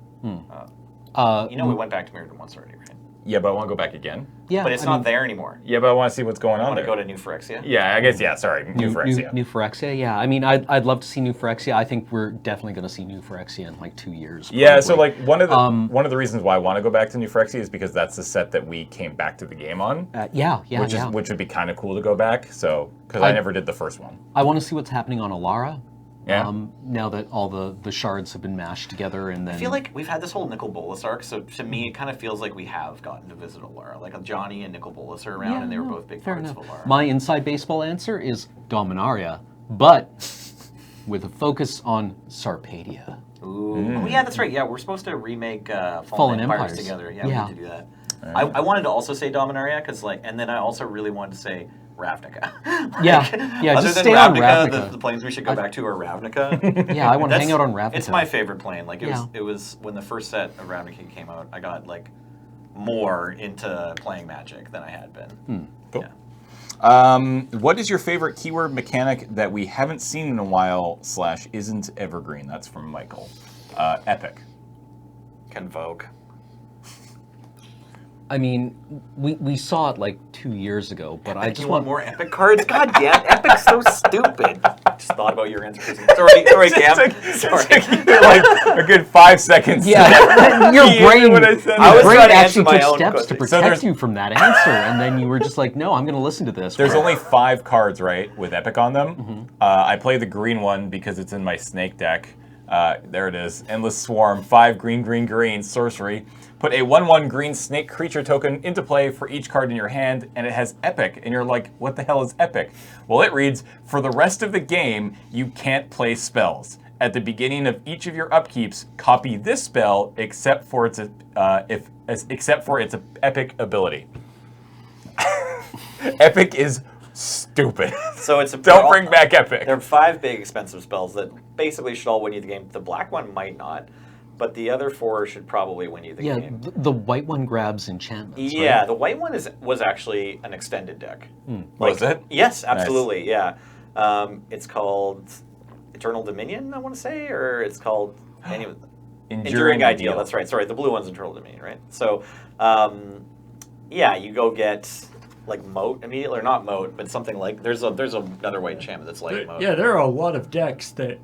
Speaker 2: we went back to Mirrodin once already, right?
Speaker 1: Yeah, but I want to go back again.
Speaker 3: Yeah,
Speaker 2: But it's not there anymore.
Speaker 1: Yeah, but I want to see what's going on
Speaker 2: I want to
Speaker 1: there.
Speaker 2: go to New Phyrexia.
Speaker 1: Yeah, I guess. Yeah, sorry, New Phyrexia.
Speaker 3: New Phyrexia, yeah. I mean, I'd love to see New Phyrexia. I think we're definitely going to see New Phyrexia in like 2 years.
Speaker 1: Yeah, so
Speaker 3: probably.
Speaker 1: like one of the reasons why I want to go back to New Phyrexia is because that's the set that we came back to the game on. Which would be kind of cool to go back. So because I never did the first one.
Speaker 3: I want to see what's happening on Alara.
Speaker 1: Yeah.
Speaker 3: Now that all the shards have been mashed together, and then
Speaker 2: I feel like we've had this whole Nicol Bolas arc, so to me it kind of feels like we have gotten to visit Alara. Like Johnny and Nicol Bolas are around, and they were both big
Speaker 3: fair
Speaker 2: parts
Speaker 3: enough.
Speaker 2: of Alara.
Speaker 3: My inside baseball answer is Dominaria, but with a focus on Sarpedia.
Speaker 2: Ooh. Oh yeah, that's right. Yeah, we're supposed to remake
Speaker 3: Fallen
Speaker 2: Empires
Speaker 3: Empires
Speaker 2: together. Yeah,
Speaker 3: Yeah.
Speaker 2: we need to do that. I wanted to also say Dominaria because and then I also really wanted to say Ravnica.
Speaker 3: Yeah,
Speaker 2: Other
Speaker 3: just
Speaker 2: than
Speaker 3: stay on Ravnica.
Speaker 2: the planes we should go back to are Ravnica.
Speaker 3: Yeah, I want to hang out on Ravnica.
Speaker 2: It's my favorite plane. Like
Speaker 3: Yeah.
Speaker 2: it was when the first set of
Speaker 3: Hmm.
Speaker 2: Ravnica came out, I got like more into playing Magic than I had been.
Speaker 1: Cool.
Speaker 2: Yeah.
Speaker 1: What is your favorite keyword mechanic that we haven't seen in a while / isn't evergreen? That's from Michael. Epic.
Speaker 2: Convoke.
Speaker 3: I mean, we saw it like 2 years ago, but I just
Speaker 2: want more epic cards. God damn, Epic's so stupid. Just thought about your answer. Sorry, Cam. Sorry.
Speaker 1: Like a good 5 seconds.
Speaker 3: Yeah, your brain,
Speaker 1: what I said.
Speaker 2: I was
Speaker 3: your
Speaker 2: trying
Speaker 3: brain
Speaker 2: to
Speaker 3: actually
Speaker 2: answer my
Speaker 3: took
Speaker 2: own
Speaker 3: steps to
Speaker 2: question.
Speaker 3: protect you from that answer, and then you were just like, no, I'm going to listen to this.
Speaker 1: There's only 5 cards, right, with Epic on them. I play the green one because it's in my snake deck. There it is. Endless Swarm, 5 green, sorcery. Put a 1/1 green snake creature token into play for each card in your hand, and it has Epic. And you're like, what the hell is Epic? Well, it reads, for the rest of the game, you can't play spells. At the beginning of each of your upkeeps, copy this spell except for its epic ability. Epic is stupid.
Speaker 2: So it's
Speaker 1: Don't bring back Epic.
Speaker 2: There are 5 big expensive spells that basically should all win you the game. The black one might not, but the other 4 should probably win you the game.
Speaker 3: The white one grabs enchantments.
Speaker 2: Yeah,
Speaker 3: right?
Speaker 2: the white one was actually an extended deck.
Speaker 1: Was it?
Speaker 2: Yes, absolutely. Nice. Yeah, it's called Eternal Dominion, I want to say, or it's called Enduring Ideal. That's right. Sorry, the blue one's Eternal Dominion, right? So, yeah, you go get like Moat immediately, or not Moat, but something like there's another white enchantment that's like Moat.
Speaker 4: Yeah, there are a lot of decks that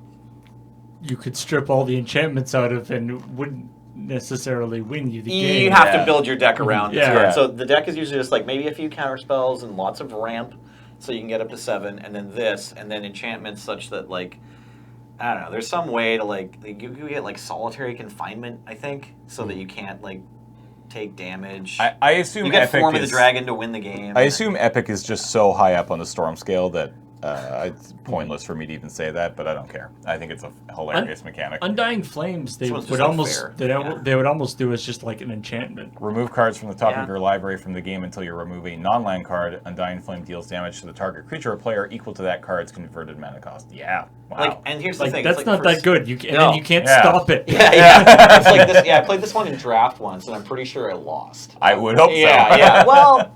Speaker 4: you could strip all the enchantments out of and wouldn't necessarily win you the game.
Speaker 2: You have to build your deck around this
Speaker 4: Yeah.
Speaker 2: card. So the deck is usually just like maybe a few counter spells and lots of ramp, so you can get up to 7, and then this, and then enchantments such that like I don't know. There's some way to like you get like solitary confinement, I think, so that you can't like take damage.
Speaker 1: I assume
Speaker 2: you get
Speaker 1: Epic
Speaker 2: Form of
Speaker 1: is,
Speaker 2: the Dragon to win the game.
Speaker 1: I assume Epic is just so high up on the storm scale that it's pointless for me to even say that, but I don't care. I think it's a hilarious mechanic.
Speaker 4: Undying Flames, they
Speaker 2: This one's
Speaker 4: would
Speaker 2: just
Speaker 4: almost
Speaker 2: unfair.
Speaker 4: they would almost do as just like an enchantment.
Speaker 1: Remove cards from the top
Speaker 2: Yeah.
Speaker 1: of your library from the game until you remove a non-land card. Undying Flame deals damage to the target creature or player equal to that card's converted mana cost. Yeah. Wow.
Speaker 2: Like, and here's the
Speaker 4: Like
Speaker 2: thing.
Speaker 4: that's
Speaker 2: it's
Speaker 4: not
Speaker 2: like
Speaker 4: that good. You can, and
Speaker 2: No.
Speaker 4: then you can't
Speaker 1: Yeah.
Speaker 4: stop it.
Speaker 2: Yeah. It's like this. Yeah, I played this one in draft once, and I'm pretty sure I lost.
Speaker 1: I would hope so.
Speaker 2: Yeah. Well,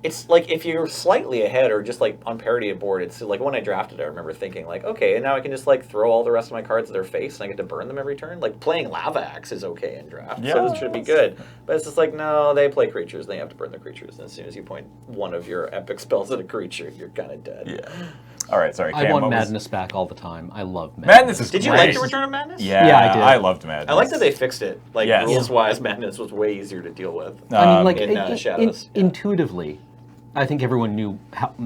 Speaker 2: It's like if you're slightly ahead or just like on parity of board, it's like when I drafted, I remember thinking like, okay, and now I can just like throw all the rest of my cards at their face and I get to burn them every turn. Like playing Lava Axe is okay in draft, so this should be good. But it's just like, no, they play creatures, they have to burn the creatures. And as soon as you point one of your epic spells at a creature, you're kind of dead.
Speaker 1: Yeah. All right, sorry.
Speaker 3: I
Speaker 1: Cam,
Speaker 3: want
Speaker 1: what was-
Speaker 3: Madness back all the time. I love Madness.
Speaker 1: Madness is
Speaker 2: Did you
Speaker 1: great.
Speaker 2: like the Return of Madness?
Speaker 1: Yeah,
Speaker 3: Yeah, I did.
Speaker 1: I loved Madness.
Speaker 2: I like that they fixed it. Like
Speaker 1: Yes.
Speaker 2: rules-wise, Madness was way easier to deal with.
Speaker 3: I mean, like
Speaker 2: Shadows. Yeah.
Speaker 3: intuitively, I think everyone knew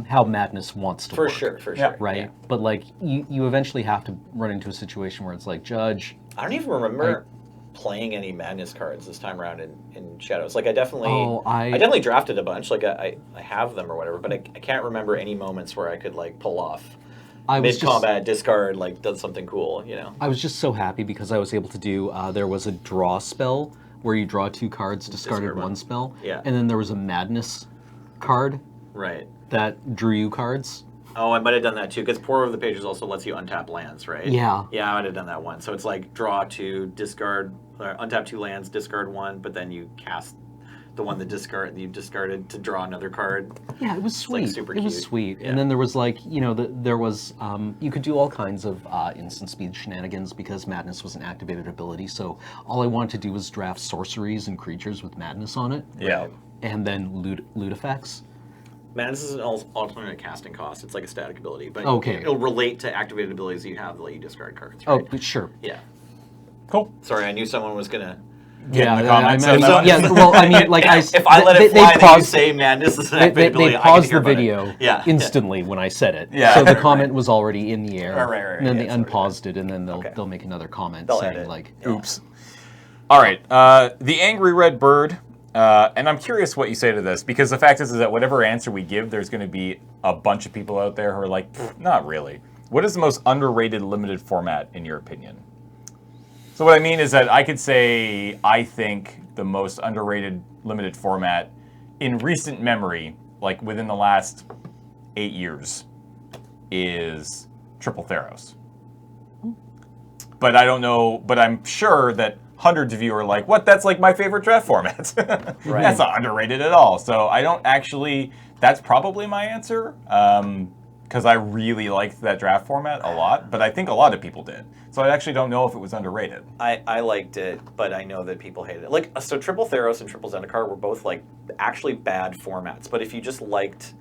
Speaker 3: how Madness wants to
Speaker 2: For
Speaker 3: work.
Speaker 2: sure, for
Speaker 1: Yeah.
Speaker 2: sure.
Speaker 3: Right?
Speaker 2: Yeah.
Speaker 3: But like, you eventually have to run into a situation where it's like, Judge,
Speaker 2: I don't even remember playing any Madness cards this time around in Shadows. Like I definitely,
Speaker 3: I
Speaker 2: definitely drafted a bunch. Like I have them or whatever, but I can't remember any moments where I could like pull off
Speaker 3: I was
Speaker 2: mid-combat discard, like does something cool, you know.
Speaker 3: I was just so happy because I was able to do, there was a draw spell where you draw 2 cards, discarded
Speaker 2: Discard one.
Speaker 3: 1 spell.
Speaker 2: Yeah.
Speaker 3: And then there was a Madness card
Speaker 2: Right.
Speaker 3: that drew you cards.
Speaker 2: Oh, I might have done that too, because Pour Over the Pages also lets you untap lands, right?
Speaker 3: Yeah.
Speaker 2: Yeah, I might have done that one. So it's like draw 2, discard, untap 2 lands, discard 1, but then you cast the one that you discarded to draw another card.
Speaker 3: Yeah, it was
Speaker 2: like,
Speaker 3: sweet.
Speaker 2: super
Speaker 3: it was
Speaker 2: cute.
Speaker 3: sweet.
Speaker 2: Yeah.
Speaker 3: And then there was like, there was, you could do all kinds of instant speed shenanigans because Madness was an activated ability. So all I wanted to do was draft sorceries and creatures with Madness on it.
Speaker 1: Yeah.
Speaker 3: And then loot effects.
Speaker 2: Madness is an alternate casting cost. It's like a static ability, but
Speaker 3: Okay.
Speaker 2: it'll relate to activated abilities that you have that let you discard cards,
Speaker 3: Oh,
Speaker 2: right?
Speaker 3: but sure.
Speaker 2: Yeah.
Speaker 1: Cool.
Speaker 2: Sorry, I knew someone was gonna.
Speaker 1: Get in the
Speaker 3: I
Speaker 1: comments.
Speaker 3: mean,
Speaker 2: So-
Speaker 3: yeah, well, I mean, like
Speaker 2: If I let it
Speaker 3: they
Speaker 2: fly, that you
Speaker 3: paused-
Speaker 2: say Madness is an
Speaker 3: They,
Speaker 2: activated ability.
Speaker 3: they
Speaker 2: I get to
Speaker 3: paused
Speaker 2: hear
Speaker 3: the
Speaker 2: about it.
Speaker 3: video
Speaker 2: Yeah.
Speaker 3: instantly when I said it.
Speaker 1: Yeah.
Speaker 3: So the
Speaker 1: Right,
Speaker 3: comment was already in the air.
Speaker 1: Right,
Speaker 3: and then
Speaker 1: yeah,
Speaker 3: they
Speaker 1: it's already
Speaker 3: unpaused it, and then
Speaker 2: Okay.
Speaker 3: they'll make another comment
Speaker 2: They'll
Speaker 3: saying
Speaker 2: edit.
Speaker 3: like,
Speaker 1: Oops. All right. The Angry Red Bird. And I'm curious what you say to this, because the fact is that whatever answer we give, there's going to be a bunch of people out there who are like, not really. What is the most underrated limited format, in your opinion? So what I mean is that I could say I think the most underrated limited format in recent memory, like within the last 8 years, is Triple Theros. But I don't know, but I'm sure that hundreds of you are like, what? That's like my favorite draft format.
Speaker 2: Right.
Speaker 1: That's not underrated at all. So I don't actually, that's probably my answer. Because I really liked that draft format a lot, but I think a lot of people did. So I actually don't know if it was underrated.
Speaker 2: I liked it, but I know that people hated it. Like, so Triple Theros and Triple Zendikar were both like actually bad formats. But if you just liked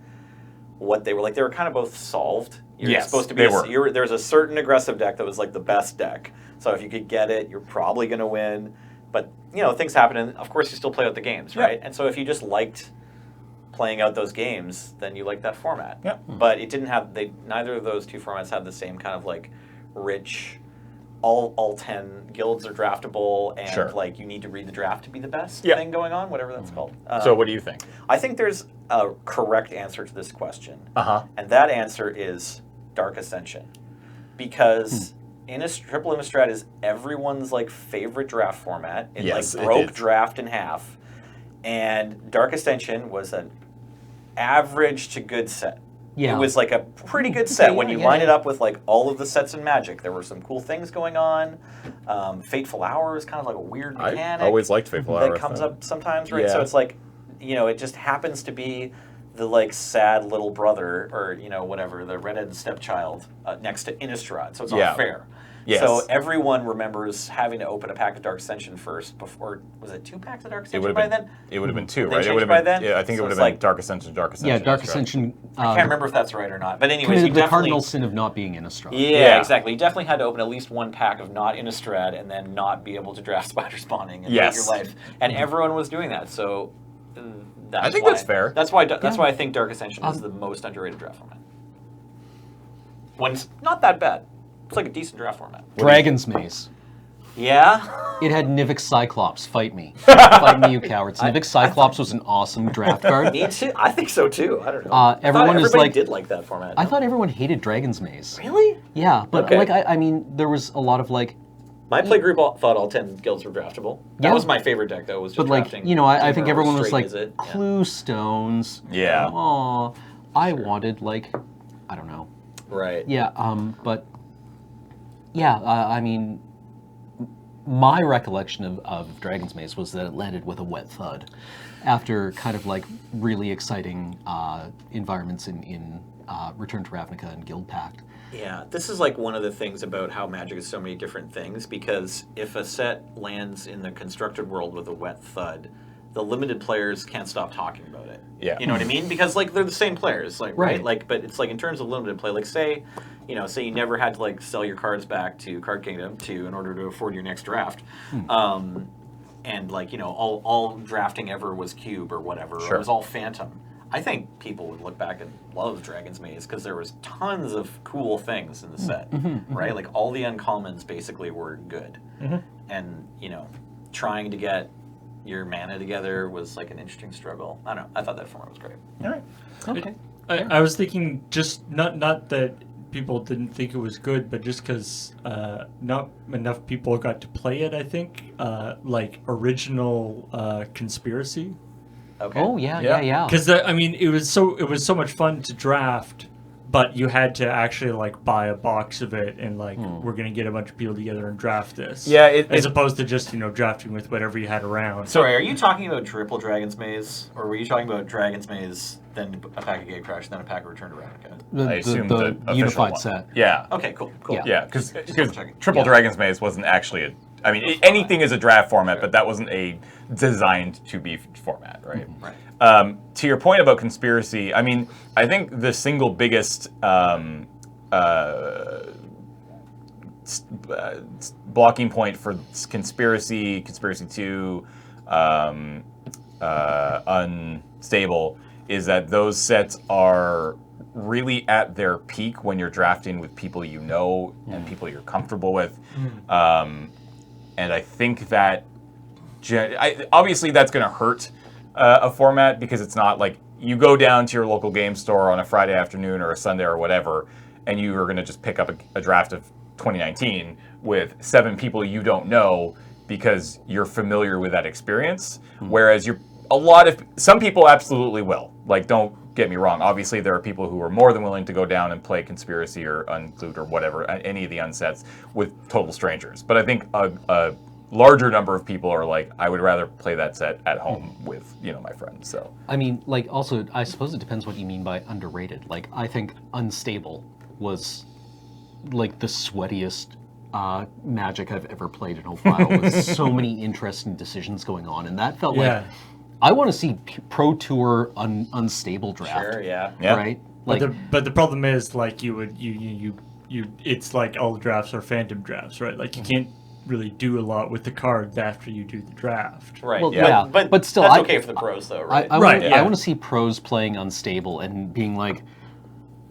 Speaker 2: what they were kind of both solved. You're
Speaker 1: Yes,
Speaker 2: supposed to be.
Speaker 1: they were.
Speaker 2: There's a certain aggressive deck that was like the best deck. So if you could get it, you're probably going to win. But things happen, and of course you still play out the games, right? And so if you just liked playing out those games, then you liked that format.
Speaker 1: Yeah.
Speaker 2: But it didn't have. Neither of those two formats had the same kind of like rich. All 10 guilds are draftable, and
Speaker 1: Sure.
Speaker 2: like you need to read the draft to be the best
Speaker 1: Yeah.
Speaker 2: thing going on, whatever that's called.
Speaker 1: So what do you think?
Speaker 2: I think there's a correct answer to this question,
Speaker 1: Uh-huh.
Speaker 2: and that answer is Dark Ascension, because Triple Innistrad is everyone's like favorite draft format. It
Speaker 1: Yes,
Speaker 2: like
Speaker 1: it
Speaker 2: broke
Speaker 1: is.
Speaker 2: draft in half, and Dark Ascension was an average to good set.
Speaker 3: Yeah.
Speaker 2: It was like a pretty good set
Speaker 3: Yeah,
Speaker 2: when you
Speaker 3: yeah,
Speaker 2: line
Speaker 3: yeah.
Speaker 2: it up with like all of the sets in Magic. There were some cool things going on. Fateful Hour is kind of like a weird mechanic.
Speaker 1: I always liked Fateful Hour.
Speaker 2: That comes up sometimes, right?
Speaker 1: Yeah.
Speaker 2: So it's like, it just happens to be the like sad little brother or whatever, the redheaded stepchild next to Innistrad. So it's
Speaker 1: Yeah.
Speaker 2: all fair.
Speaker 1: Yes.
Speaker 2: So everyone remembers having to open a pack of Dark Ascension first before. Was it 2 packs of Dark
Speaker 1: It
Speaker 2: Ascension
Speaker 1: would
Speaker 2: by
Speaker 1: have been.
Speaker 2: then?
Speaker 1: It would have been 2,
Speaker 2: They
Speaker 1: right? It
Speaker 2: changed
Speaker 1: would
Speaker 2: it by
Speaker 1: have been.
Speaker 2: then?
Speaker 1: Yeah, I think
Speaker 2: So
Speaker 1: it would have
Speaker 2: it's
Speaker 1: been
Speaker 2: like-
Speaker 1: Dark Ascension.
Speaker 3: Yeah, Dark
Speaker 1: Innistrad.
Speaker 3: Ascension.
Speaker 2: I can't remember if that's right or not. But anyways,
Speaker 3: Committed
Speaker 2: you
Speaker 3: the
Speaker 2: definitely.
Speaker 3: cardinal sin of not being Innistrad.
Speaker 2: Yeah, exactly. You definitely had to open at least one pack of not Innistrad and then not be able to draft Spider Spawning and
Speaker 1: Yes.
Speaker 2: live your life. And everyone was doing that, so that's
Speaker 1: I think
Speaker 2: why,
Speaker 1: that's fair.
Speaker 2: That's why I think Dark Ascension is the most underrated draft format. When it's not that bad. It's like a decent draft format.
Speaker 3: Dragon's Maze.
Speaker 2: Yeah?
Speaker 3: It had Nivix Cyclops. Fight me. Fight me, you cowards. Nivix Cyclops was an awesome draft card.
Speaker 2: Me too. I think so too. I don't know. I thought
Speaker 3: everyone is
Speaker 2: everybody
Speaker 3: like-
Speaker 2: did like that format.
Speaker 3: I thought everyone hated Dragon's Maze.
Speaker 2: Really?
Speaker 3: Yeah, but
Speaker 2: Okay.
Speaker 3: like I mean, there was a lot of like,
Speaker 2: My play group thought all 10 guilds were draftable. That
Speaker 3: Yeah.
Speaker 2: was my favorite deck, though. Was just
Speaker 3: but like
Speaker 2: drafting
Speaker 3: I think
Speaker 2: Dreamer
Speaker 3: everyone
Speaker 2: or
Speaker 3: was
Speaker 2: Straight
Speaker 3: like
Speaker 2: Visit. Yeah.
Speaker 3: clue stones.
Speaker 1: Yeah.
Speaker 3: Aw, I wanted like, I don't know.
Speaker 2: Right.
Speaker 3: Yeah, but yeah, I mean, my recollection of Dragon's Maze was that it landed with a wet thud after kind of like really exciting environments in Return to Ravnica and Guild Pact.
Speaker 2: Yeah, this is like one of the things about how Magic is so many different things, because if a set lands in the constructed world with a wet thud, the limited players can't stop talking about it.
Speaker 1: Yeah.
Speaker 2: You know what I mean? Because like they're the same players, like
Speaker 3: Right.
Speaker 2: Like, but it's like in terms of limited play, like say you never had to like sell your cards back to Card Kingdom in order to afford your next draft. And like, all drafting ever was cube or whatever, or
Speaker 1: Sure.
Speaker 2: it was all Phantom. I think people would look back and love Dragon's Maze because there was tons of cool things in the set, right? Like all the uncommons basically were good. And, trying to get your mana together was like an interesting struggle. I don't know. I thought that format was great.
Speaker 1: All right.
Speaker 3: Okay.
Speaker 4: I was thinking just not that people didn't think it was good, but just because not enough people got to play it. I think like original Conspiracy.
Speaker 2: Okay.
Speaker 3: Oh yeah.
Speaker 4: Because it was so much fun to draft, but you had to actually like buy a box of it and like we're gonna get a bunch of people together and draft this.
Speaker 1: Yeah,
Speaker 4: as opposed to just drafting with whatever you had around.
Speaker 2: Sorry, are you talking about triple Dragon's Maze, or were you talking about Dragon's Maze, then a pack of Gatecrash, then a pack of Return to Ravnica?
Speaker 1: I assume
Speaker 3: the
Speaker 1: the official
Speaker 3: unified
Speaker 1: one.
Speaker 3: set.
Speaker 1: Yeah.
Speaker 2: Okay, cool.
Speaker 1: Yeah, because
Speaker 2: double-checking.
Speaker 1: Triple Dragon's Maze wasn't actually anything is a draft format, but that wasn't a designed to be format, right?
Speaker 2: Right.
Speaker 1: To your point about Conspiracy, I think the single biggest blocking point for Conspiracy 2, Unstable, is that those sets are really at their peak when you're drafting with people you know and people you're comfortable with. And I think that obviously that's going to hurt a format, because it's not like you go down to your local game store on a Friday afternoon or a Sunday or whatever, and you are going to just pick up a draft of 2019 with 7 people you don't know because you're familiar with that experience. Whereas some people absolutely will. Like, don't get me wrong. Obviously, there are people who are more than willing to go down and play Conspiracy or Unclude or whatever, any of the unsets with total strangers. But I think a larger number of people are like, I would rather play that set at home with my friends. So
Speaker 3: Also, I suppose it depends what you mean by underrated. Like, I think Unstable was like the sweatiest Magic I've ever played in a while, with so many interesting decisions going on, and that felt like I want to see Pro Tour Unstable draft.
Speaker 2: Sure, yeah.
Speaker 3: Right? Like,
Speaker 4: But the problem is, like, you it's like all drafts are Phantom drafts, right? Like, you can't really do a lot with the cards after you do the draft.
Speaker 2: Right.
Speaker 3: Well,
Speaker 2: yeah.
Speaker 3: but still,
Speaker 2: that's okay for the pros, though, right?
Speaker 3: I
Speaker 4: Right,
Speaker 3: want to see pros playing Unstable and being like,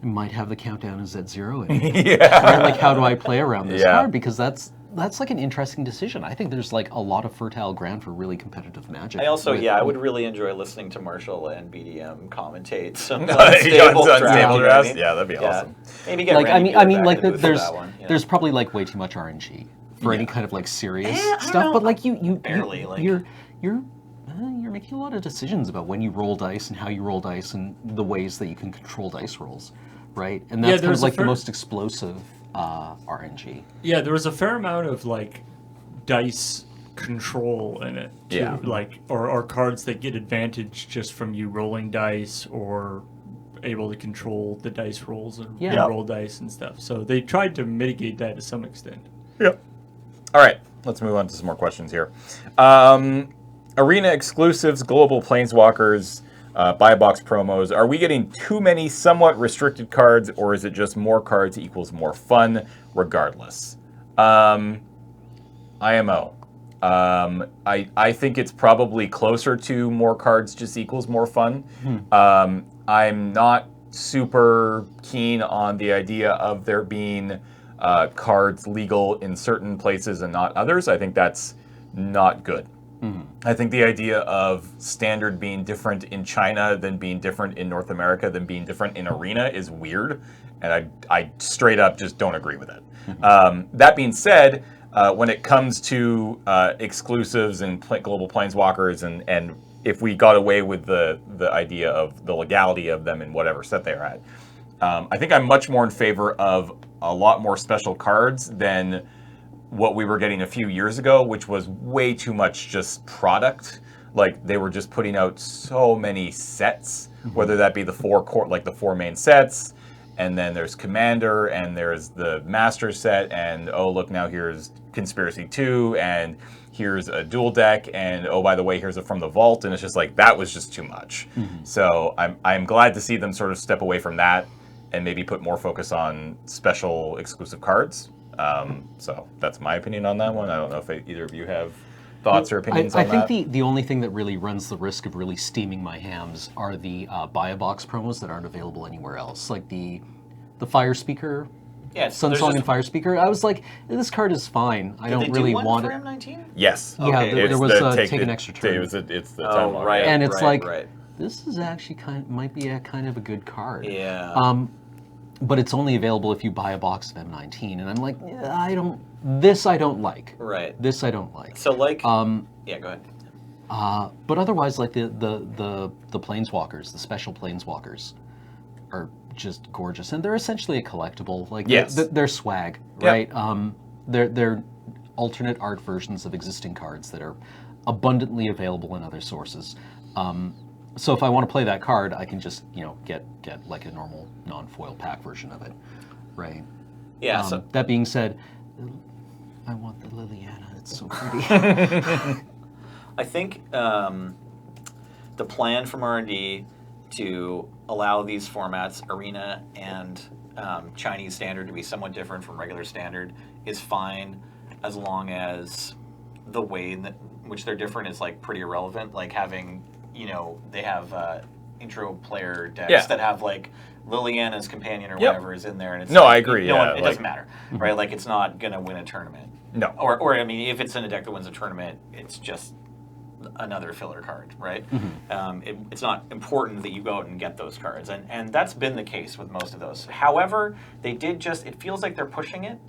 Speaker 3: might have the countdown as at 0. And right? Like, how do I play around this card? Because that's like an interesting decision. I think there's like a lot of fertile ground for really competitive Magic.
Speaker 2: I also, I would really enjoy listening to Marshall and BDM commentate some
Speaker 1: You
Speaker 2: unstable
Speaker 1: got
Speaker 2: draft.
Speaker 1: unstable
Speaker 2: You know
Speaker 1: drafts?
Speaker 2: what I mean?
Speaker 1: Yeah, that'd be awesome.
Speaker 2: Maybe get
Speaker 3: Like,
Speaker 2: Randy
Speaker 3: I mean,
Speaker 2: Beer
Speaker 3: like
Speaker 2: back in the booth for
Speaker 3: there's
Speaker 2: that one,
Speaker 3: there's probably like way too much RNG for any kind of like serious stuff. But like you
Speaker 2: Barely, like-
Speaker 3: you're making a lot of decisions about when you roll dice and how you roll dice and the ways that you can control dice rolls, right? And that's kind
Speaker 4: there's
Speaker 3: of
Speaker 4: a
Speaker 3: like the
Speaker 4: fair-
Speaker 3: most explosive RNG.
Speaker 4: Yeah, there was a fair amount of like dice control in it too.
Speaker 1: Yeah.
Speaker 4: Like or cards that get advantage just from you rolling dice, or able to control the dice rolls and roll dice and stuff. So they tried to mitigate that to some extent.
Speaker 1: Yep. All right, let's move on to some more questions here. Arena exclusives, global planeswalkers, buy box promos. Are we getting too many somewhat restricted cards, or is it just more cards equals more fun regardless? IMO. I think it's probably closer to more cards just equals more fun. I'm not super keen on the idea of there being cards legal in certain places and not others. I think that's not good. I think the idea of standard being different in China than being different in North America than being different in Arena is weird, and I straight up just don't agree with it. That being said, when it comes to exclusives and global planeswalkers, and if we got away with the idea of the legality of them in whatever set they're at, I think I'm much more in favor of a lot more special cards than what we were getting a few years ago, which was way too much just product. Like they were just putting out so many sets, whether that be the the 4 main sets, and then there's Commander, and there's the Master set, and oh look, now here's Conspiracy 2, and here's a dual deck, and oh by the way, here's a From the Vault, and it's just like that was just too much. So I'm glad to see them sort of step away from that and maybe put more focus on special exclusive cards. So that's my opinion on that one. I don't know if either of you have thoughts or opinions on that.
Speaker 3: I think the only thing that really runs the risk of really steaming my hams are the buy a box promos that aren't available anywhere else, like the Fire Speaker.
Speaker 2: Yeah, so
Speaker 3: Sunsong and Fire Speaker. I was like, this card is fine. I don't really want
Speaker 2: for
Speaker 3: it.
Speaker 2: M19?
Speaker 1: Yes.
Speaker 3: Yeah,
Speaker 2: Okay.
Speaker 3: there was
Speaker 1: the
Speaker 3: take an extra turn.
Speaker 1: It's the
Speaker 2: Oh,
Speaker 1: time lock,
Speaker 2: right.
Speaker 1: yeah.
Speaker 3: And it's
Speaker 2: right.
Speaker 3: this is actually might be a kind of a good card.
Speaker 2: Yeah.
Speaker 3: But it's only available if you buy a box of M19, and I'm like, I don't like.
Speaker 2: Right.
Speaker 3: This I don't like.
Speaker 2: So like, yeah, go ahead.
Speaker 3: But otherwise, like the Planeswalkers, the special Planeswalkers, are just gorgeous, and they're essentially a collectible. Like
Speaker 1: Yes.
Speaker 3: they're swag,
Speaker 1: Yep.
Speaker 3: right? They're alternate art versions of existing cards that are abundantly available in other sources. So if I want to play that card, I can just get like a normal non-foil pack version of it, right?
Speaker 2: Yeah. So
Speaker 3: That being said, I want the Liliana. It's so pretty.
Speaker 2: I think the plan from R&D to allow these formats, Arena and Chinese Standard, to be somewhat different from regular Standard is fine, as long as the way in which they're different is like pretty irrelevant. Like having, they have intro player decks that have like Liliana's companion or whatever is in there, and it's
Speaker 1: No,
Speaker 2: like,
Speaker 1: I agree.
Speaker 2: it doesn't matter, right? Like it's not gonna win a tournament.
Speaker 1: No.
Speaker 2: Or I mean, if it's in a deck that wins a tournament, it's just another filler card, right? It's not important that you go out and get those cards, and that's been the case with most of those. However, they did it feels like they're pushing it.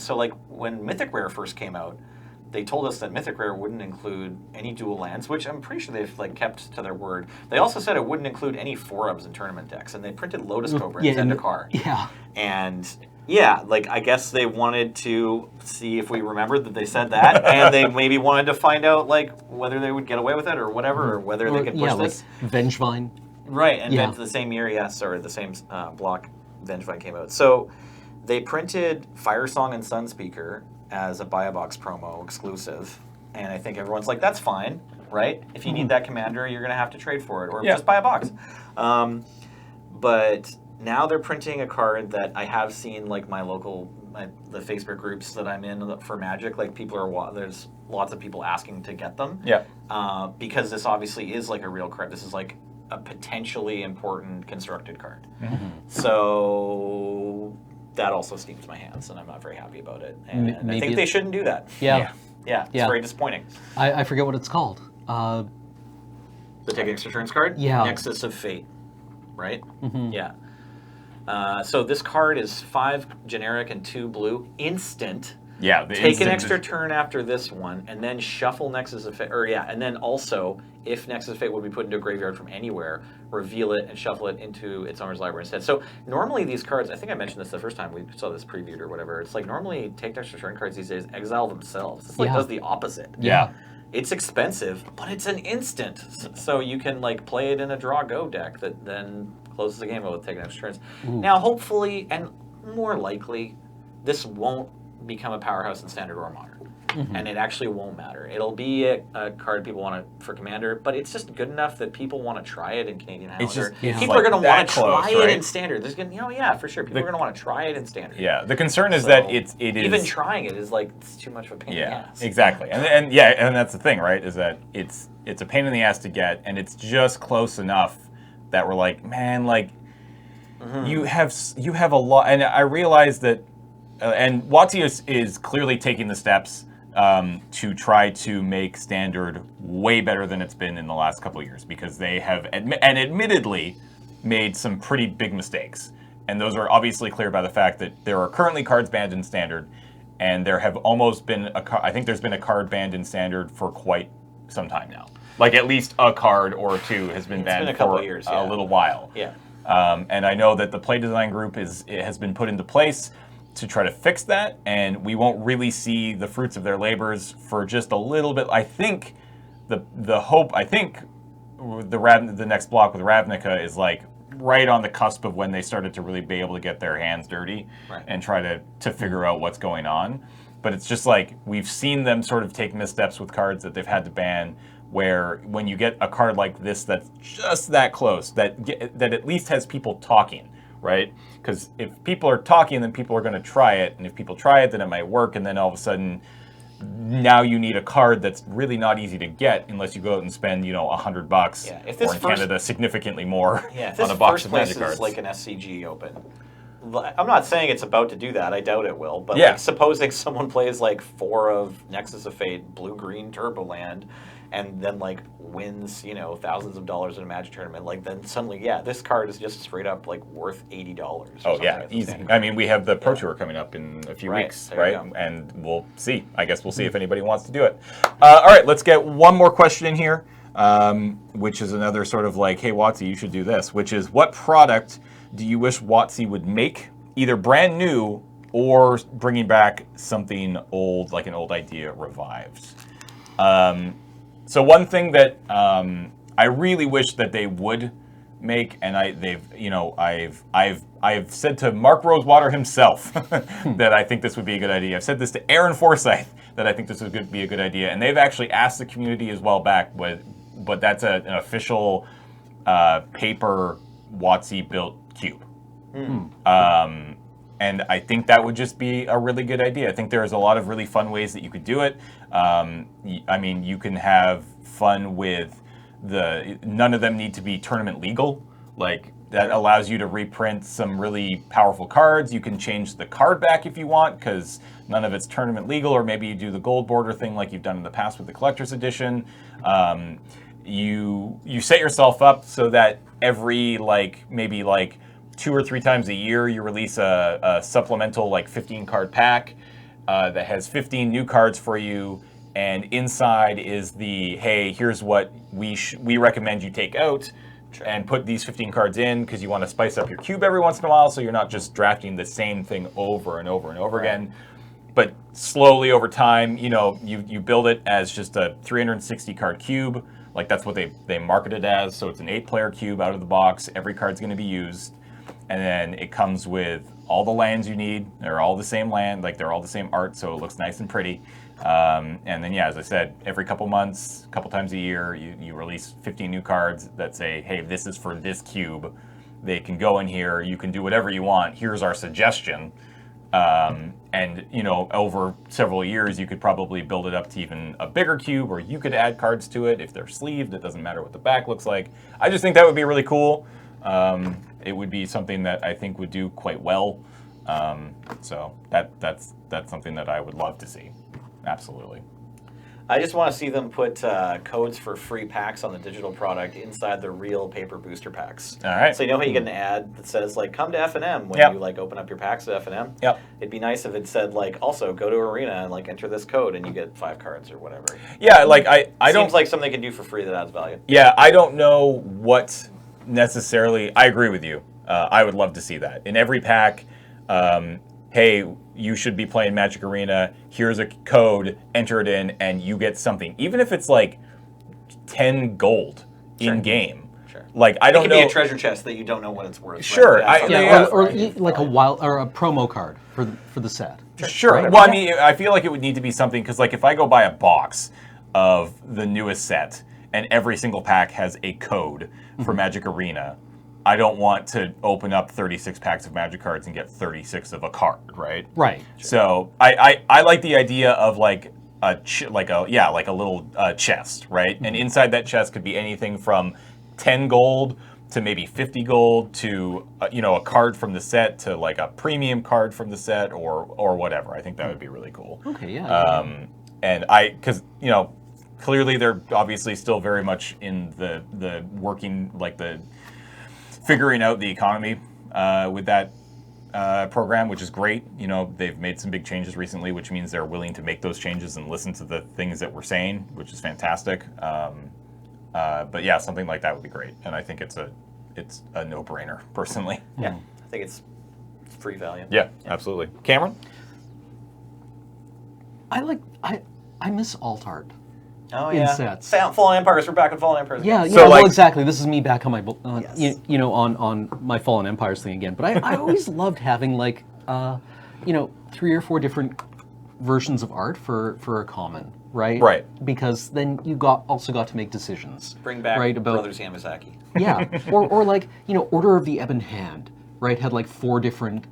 Speaker 2: So like when Mythic Rare first came out, they told us that Mythic Rare wouldn't include any dual lands, which I'm pretty sure they've like kept to their word. They also said it wouldn't include any 4-ups in tournament decks, and they printed Lotus Cobra and Zendikar.
Speaker 3: Yeah.
Speaker 2: And yeah, like I guess they wanted to see if we remembered that they said that, and they maybe wanted to find out like whether they would get away with it or whatever, or whether they could push this.
Speaker 3: Like Vengevine.
Speaker 2: Right, and then the same year, the same block, Vengevine came out. So they printed Firesong and Sunspeaker as a buy a box promo exclusive, and I think everyone's like, that's fine, right? If you need that commander, you're gonna have to trade for it, or just buy a box. But now they're printing a card that I have seen, like the Facebook groups that I'm in for Magic, like there's lots of people asking to get them.
Speaker 1: Yeah.
Speaker 2: Because this obviously is like a real card. This is like a potentially important constructed card. So that also steams my hands, and I'm not very happy about it. And I think they shouldn't do that.
Speaker 3: Yeah.
Speaker 2: Yeah, it's very disappointing.
Speaker 3: I forget what it's called.
Speaker 2: The Take Extra Turns card?
Speaker 3: Yeah.
Speaker 2: Nexus of Fate, right? Yeah. So this card is 5 generic and 2 blue, instant.
Speaker 1: Yeah.
Speaker 2: Take an extra turn after this one, and then shuffle Nexus of Fate. And then also, if Nexus of Fate would be put into a graveyard from anywhere, reveal it and shuffle it into its owner's library instead. So normally these cards, I think I mentioned this the first time we saw this previewed or whatever, it's like normally Take Extra Turn cards these days exile themselves. It's like does the opposite.
Speaker 1: Yeah.
Speaker 2: It's expensive, but it's an instant. So you can like play it in a draw go deck that then closes the game out with taking extra turns. Now, hopefully, and more likely, this won't become a powerhouse in Standard or Modern. And it actually won't matter. It'll be a card people want for Commander, but it's just good enough that people want to try it in Canadian Highlander. People are going to want to try it in Standard. There's going, for sure. People are going to want to try it in Standard.
Speaker 1: Yeah. The concern is that it is
Speaker 2: even trying it is like it's too much of a pain in the ass.
Speaker 1: Exactly. And that's the thing, right? Is that it's a pain in the ass to get, and it's just close enough that we're like, man, like you have a lot, and I realize that, and WotC is clearly taking the steps to try to make Standard way better than it's been in the last couple of years, because they have admittedly made some pretty big mistakes, and those are obviously clear by the fact that there are currently cards banned in Standard, and there have almost been I think there's been a card banned in Standard for quite some time now. Like at least a card or two has been banned for
Speaker 2: years,
Speaker 1: a little while.
Speaker 2: Yeah.
Speaker 1: And I know that the play design group has been put into place. to try to fix that, and we won't really see the fruits of their labors for just a little bit. I think the hope, I think the next block with Ravnica is like right on the cusp of when they started to really be able to get their hands dirty and try to figure out what's going on. But it's just like we've seen them sort of take missteps with cards that they've had to ban, where when you get a card like this that's just that close, that at least has people talking, right? Because if people are talking, then people are going to try it, and if people try it, then it might work, and then all of a sudden, now you need a card that's really not easy to get unless you go out and spend, $100,
Speaker 2: Yeah, if this
Speaker 1: or in Canada, significantly more
Speaker 2: if
Speaker 1: on
Speaker 2: this
Speaker 1: a box
Speaker 2: first
Speaker 1: of
Speaker 2: place
Speaker 1: Magic
Speaker 2: is
Speaker 1: cards.
Speaker 2: like an SCG Open. I'm not saying it's about to do that. I doubt it will. But
Speaker 1: Yeah.
Speaker 2: like, supposing someone plays like 4 of Nexus of Fate, blue-green Turboland, and then like wins, thousands of dollars in a Magic tournament, like then suddenly, this card is just straight up like worth $80.
Speaker 1: Oh yeah, easy. I mean, we have the Pro Tour coming up in a few weeks,
Speaker 2: there
Speaker 1: right?
Speaker 2: you go.
Speaker 1: And we'll see. I guess we'll see if anybody wants to do it. All right, let's get one more question in here, which is another sort of like, hey, WotC, you should do this, which is, what product do you wish WotC would make, either brand new or bringing back something old, like an old idea revived? So one thing that I really wish that they would make, and I've said to Mark Rosewater himself that I think this would be a good idea. I've said this to Aaron Forsyth that I think this would be a good idea, and they've actually asked the community as well back, but that's an official paper WotC built cube. And I think that would just be a really good idea. I think there's a lot of really fun ways that you could do it. I mean, you can have fun with none of them need to be tournament legal. Like, that allows you to reprint some really powerful cards. You can change the card back if you want, because none of it's tournament legal, or maybe you do the gold border thing like you've done in the past with the collector's edition. You set yourself up so that every maybe 2 or 3 times a year, you release a supplemental 15 card pack that has 15 new cards for you, and inside is the, hey, here's what we recommend you take out and put these 15 cards in, because you want to spice up your cube every once in a while, so you're not just drafting the same thing over and over and over again. But slowly over time, you build it as just a 360 card cube. Like, that's what they market it as. So it's an 8-player cube out of the box. Every card's going to be used. And then it comes with all the lands you need. They're all the same land, they're all the same art, so it looks nice and pretty. And then, as I said, every couple months, couple times a year, you release 15 new cards that say, hey, this is for this cube. They can go in here. You can do whatever you want. Here's our suggestion. And, over several years, you could probably build it up to even a bigger cube, or you could add cards to it if they're sleeved. It doesn't matter what the back looks like. I just think that would be really cool. It would be something that I think would do quite well. So that's something that I would love to see. Absolutely.
Speaker 2: I just want to see them put codes for free packs on the digital product inside the real paper booster packs.
Speaker 1: All right.
Speaker 2: So you know how you get an ad that says come to F&M when you open up your packs at F&M?
Speaker 1: Yep.
Speaker 2: It'd be nice if it said also go to Arena and enter this code and you get 5 cards or whatever.
Speaker 1: Yeah, I don't...
Speaker 2: Seems like something they can do for free that adds value.
Speaker 1: Yeah, I don't know what necessarily... I agree with you. I would love to see that. In every pack, hey, you should be playing Magic Arena, here's a code, enter it in, and you get something. Even if it's 10 gold in-game.
Speaker 2: Sure.
Speaker 1: I don't know...
Speaker 2: It could be a treasure chest that you don't know what it's worth.
Speaker 1: Sure.
Speaker 2: Right?
Speaker 3: Or a wild or a promo card for the set.
Speaker 1: Sure.
Speaker 3: Right?
Speaker 1: Well, I mean, I feel like it would need to be something, because if I go buy a box of the newest set, and every single pack has a code for Magic Arena, I don't want to open up 36 packs of Magic cards and get 36 of a card, right?
Speaker 3: Right.
Speaker 1: So I like the idea of a little chest, right? And inside that chest could be anything from 10 gold to maybe 50 gold to a card from the set to a premium card from the set or whatever. I think that would be really cool.
Speaker 3: Okay. Yeah.
Speaker 1: And because clearly they're obviously still very much in the working the figuring out the economy with that program, which is great. They've made some big changes recently, which means they're willing to make those changes and listen to the things that we're saying, which is fantastic. But yeah, something like that would be great, and I think it's a no-brainer, personally.
Speaker 2: Yeah, I think it's free value.
Speaker 1: Yeah, absolutely. Cameron?
Speaker 3: I miss alt art.
Speaker 2: Oh
Speaker 3: In
Speaker 2: yeah.
Speaker 3: sets.
Speaker 2: Fallen Empires. We're back with Fallen Empires.
Speaker 3: Yeah,
Speaker 2: again.
Speaker 3: yeah.
Speaker 1: So,
Speaker 3: Well,
Speaker 1: like-
Speaker 3: exactly. This is me back on my,
Speaker 2: Yes.
Speaker 3: on my Fallen Empires thing again. But I always loved having like, 3 or 4 different versions of art for a common, right?
Speaker 1: Right.
Speaker 3: Because then you also got to make decisions.
Speaker 2: Bring back
Speaker 3: right, about
Speaker 2: Brothers Yamazaki.
Speaker 3: yeah, or like Order of the Ebon Hand, right? Had like 4 different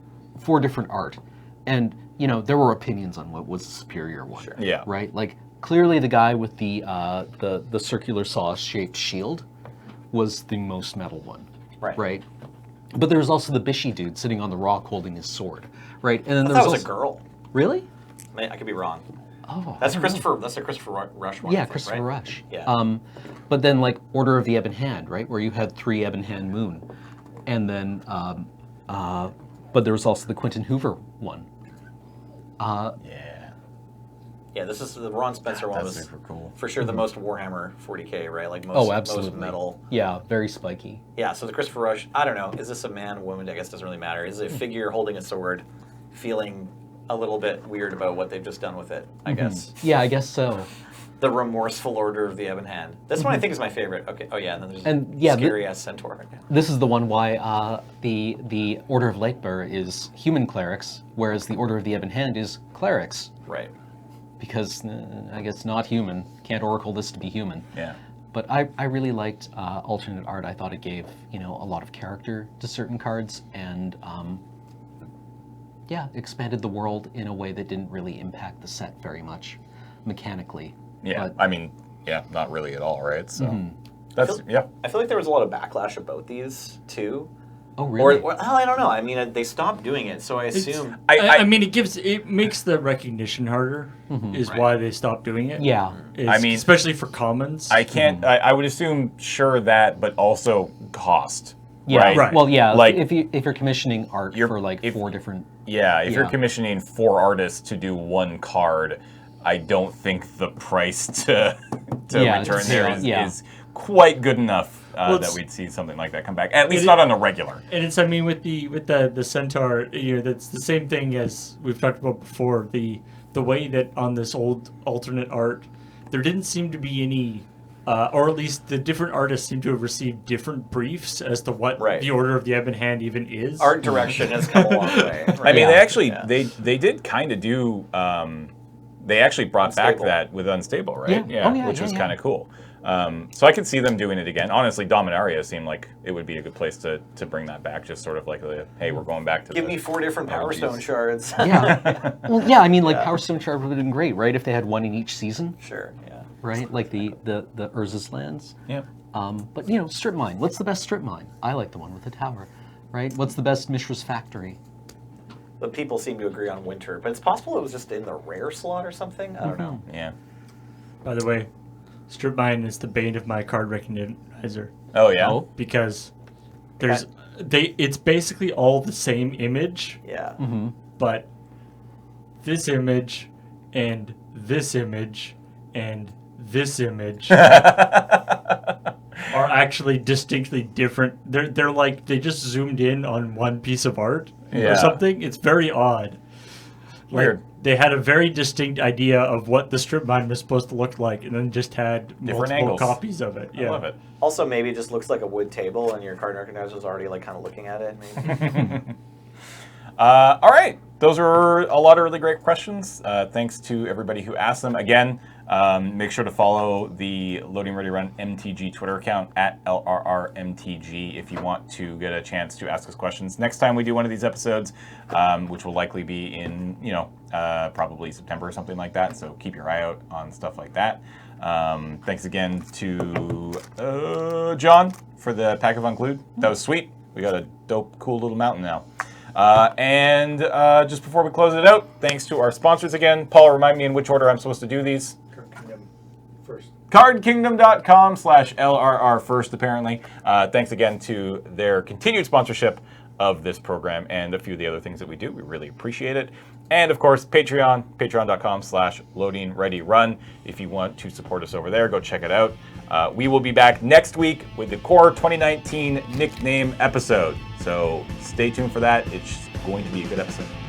Speaker 3: art, and there were opinions on what was the superior one.
Speaker 2: Sure.
Speaker 1: Yeah.
Speaker 3: Right. Like clearly the guy with the circular saw-shaped shield was the most metal one.
Speaker 2: Right.
Speaker 3: Right. But there was also the Bishy dude sitting on the rock holding his sword. Right. And then
Speaker 2: I
Speaker 3: there
Speaker 2: thought
Speaker 3: was
Speaker 2: it was a
Speaker 3: also,
Speaker 2: girl.
Speaker 3: Really?
Speaker 2: I could be wrong.
Speaker 3: Oh.
Speaker 2: That's
Speaker 3: I don't know.
Speaker 2: That's the Christopher Rush one. I
Speaker 3: Yeah,
Speaker 2: think,
Speaker 3: Christopher
Speaker 2: right?
Speaker 3: Rush.
Speaker 2: Yeah.
Speaker 3: But then like Order of the Ebon Hand, right, where you had 3 Ebon Hand Moon, and then but there was also the Quentin Hoover one.
Speaker 1: Yeah.
Speaker 2: Yeah, this is the Ron Spencer one
Speaker 1: That's
Speaker 2: was
Speaker 1: super cool.
Speaker 2: for sure the most Warhammer 40k, right? Like most,
Speaker 3: Oh, absolutely.
Speaker 2: most metal.
Speaker 3: Yeah, very spiky.
Speaker 2: Yeah, so the Christopher Rush, I don't know, is this a man, woman? I guess it doesn't really matter. Is it a figure holding a sword, feeling a little bit weird about what they've just done with it, I guess.
Speaker 3: Yeah, I guess so.
Speaker 2: The remorseful Order of the Ebon Hand. This one I think is my favorite. Okay. Oh yeah, and then there's
Speaker 3: And, yeah,
Speaker 2: scary ass centaur. Yeah.
Speaker 3: This is the one why the Order of Lightbearer is human clerics, whereas the Order of the Ebon Hand is clerics,
Speaker 2: Right.
Speaker 3: because I guess not human. Can't oracle this to be human.
Speaker 1: Yeah.
Speaker 3: But I really liked alternate art. I thought it gave a lot of character to certain cards, and expanded the world in a way that didn't really impact the set very much mechanically.
Speaker 1: Yeah.
Speaker 3: But,
Speaker 1: I mean, yeah, not really at all, right? So that's
Speaker 2: Feel-
Speaker 1: yeah.
Speaker 2: I feel like there was a lot of backlash about these too.
Speaker 3: oh really?
Speaker 2: Or I don't know. I mean, they stopped doing it, so I
Speaker 4: It's-
Speaker 2: assume.
Speaker 4: I mean, it makes the recognition harder. Is
Speaker 2: Right.
Speaker 4: why they stopped doing it.
Speaker 3: yeah.
Speaker 4: Is-
Speaker 1: I mean-
Speaker 4: especially for commons.
Speaker 1: I can't. I would assume sure that, but also cost.
Speaker 3: Yeah.
Speaker 1: Right.
Speaker 4: Right.
Speaker 3: Well, yeah.
Speaker 1: Like-
Speaker 3: if you're commissioning art
Speaker 1: You're-
Speaker 3: for like
Speaker 1: if-
Speaker 3: 4 different.
Speaker 1: Yeah, if you're
Speaker 3: Yeah.
Speaker 1: commissioning 4 artists to do 1 card, I don't think the price to
Speaker 3: Yeah,
Speaker 1: return
Speaker 3: to
Speaker 1: there
Speaker 3: sell, yeah.
Speaker 1: is quite good enough
Speaker 4: Well,
Speaker 1: that
Speaker 4: it's-
Speaker 1: we'd see something like that come back. At least
Speaker 4: It-
Speaker 1: not on a regular.
Speaker 4: And it's, I mean, with the centaur, that's the same thing as we've talked about before. The way that on this old alternate art, there didn't seem to be any, or at least the different artists seem to have received different briefs as to what
Speaker 2: Right.
Speaker 4: the Order of the Ebon Hand even is.
Speaker 2: Art direction has come a long way.
Speaker 1: I
Speaker 2: right?
Speaker 1: mean, they actually
Speaker 2: Yeah.
Speaker 1: they did kind of do. They actually brought back
Speaker 2: Unstable.
Speaker 1: that with Unstable, right?
Speaker 3: Yeah. Oh, yeah,
Speaker 1: which
Speaker 3: yeah,
Speaker 1: was
Speaker 3: yeah.
Speaker 1: kind of cool. So I could see them doing it again. Honestly, Dominaria seemed like it would be a good place to bring that back. Just sort of like, hey, we're going back to
Speaker 2: Give
Speaker 1: the,
Speaker 2: me 4 different Power
Speaker 1: Oh,
Speaker 2: Stone
Speaker 1: geez.
Speaker 2: shards.
Speaker 3: Yeah. Well, yeah. I mean, like
Speaker 2: Yeah.
Speaker 3: Power Stone Shard would have been great, right? If they had 1 in each season,
Speaker 2: Sure. Yeah.
Speaker 3: right? Like the Urza's lands.
Speaker 1: Yeah.
Speaker 3: But strip mine. What's the best strip mine? I like the one with the tower, right? What's the best Mishra's Factory?
Speaker 2: But people seem to agree on winter. But it's possible it was just in the rare slot or something. I don't know.
Speaker 1: Yeah.
Speaker 4: By the way, strip mine is the bane of my card recognizer
Speaker 1: Oh yeah.
Speaker 3: Oh.
Speaker 4: because there's it's basically all the same image,
Speaker 2: Yeah.
Speaker 4: but this image and this image and this image are actually distinctly different. They're like they just zoomed in on one piece of art
Speaker 1: Yeah.
Speaker 4: or something. It's very odd. Like,
Speaker 1: Weird.
Speaker 4: they had a very distinct idea of what the strip mine was supposed to look like, and then just had multiple
Speaker 1: angles.
Speaker 4: copies of it.
Speaker 1: I love it.
Speaker 2: Also, maybe it just looks like a wood table, and your card recognizer is already like kind of looking at it. Maybe.
Speaker 1: All right. Those are a lot of really great questions. Thanks to everybody who asked them. Again, make sure to follow the Loading Ready Run MTG Twitter account at LRRMTG if you want to get a chance to ask us questions. Next time we do one of these episodes, which will likely be in, probably September or something like that. So keep your eye out on stuff like that. Thanks again to John for the pack of Unclude. That was sweet. We got a dope, cool little mountain now. And just before we close it out, thanks to our sponsors again. Paul, remind me in which order I'm supposed to do these.
Speaker 5: First.
Speaker 1: Cardkingdom.com/LRR first, apparently. Thanks again to their continued sponsorship of this program and a few of the other things that we do. We really appreciate it. And of course, Patreon, patreon.com/LoadingReadyRun. If you want to support us over there, go check it out. We will be back next week with the Core 2019 nickname episode. So stay tuned for that. It's going to be a good episode.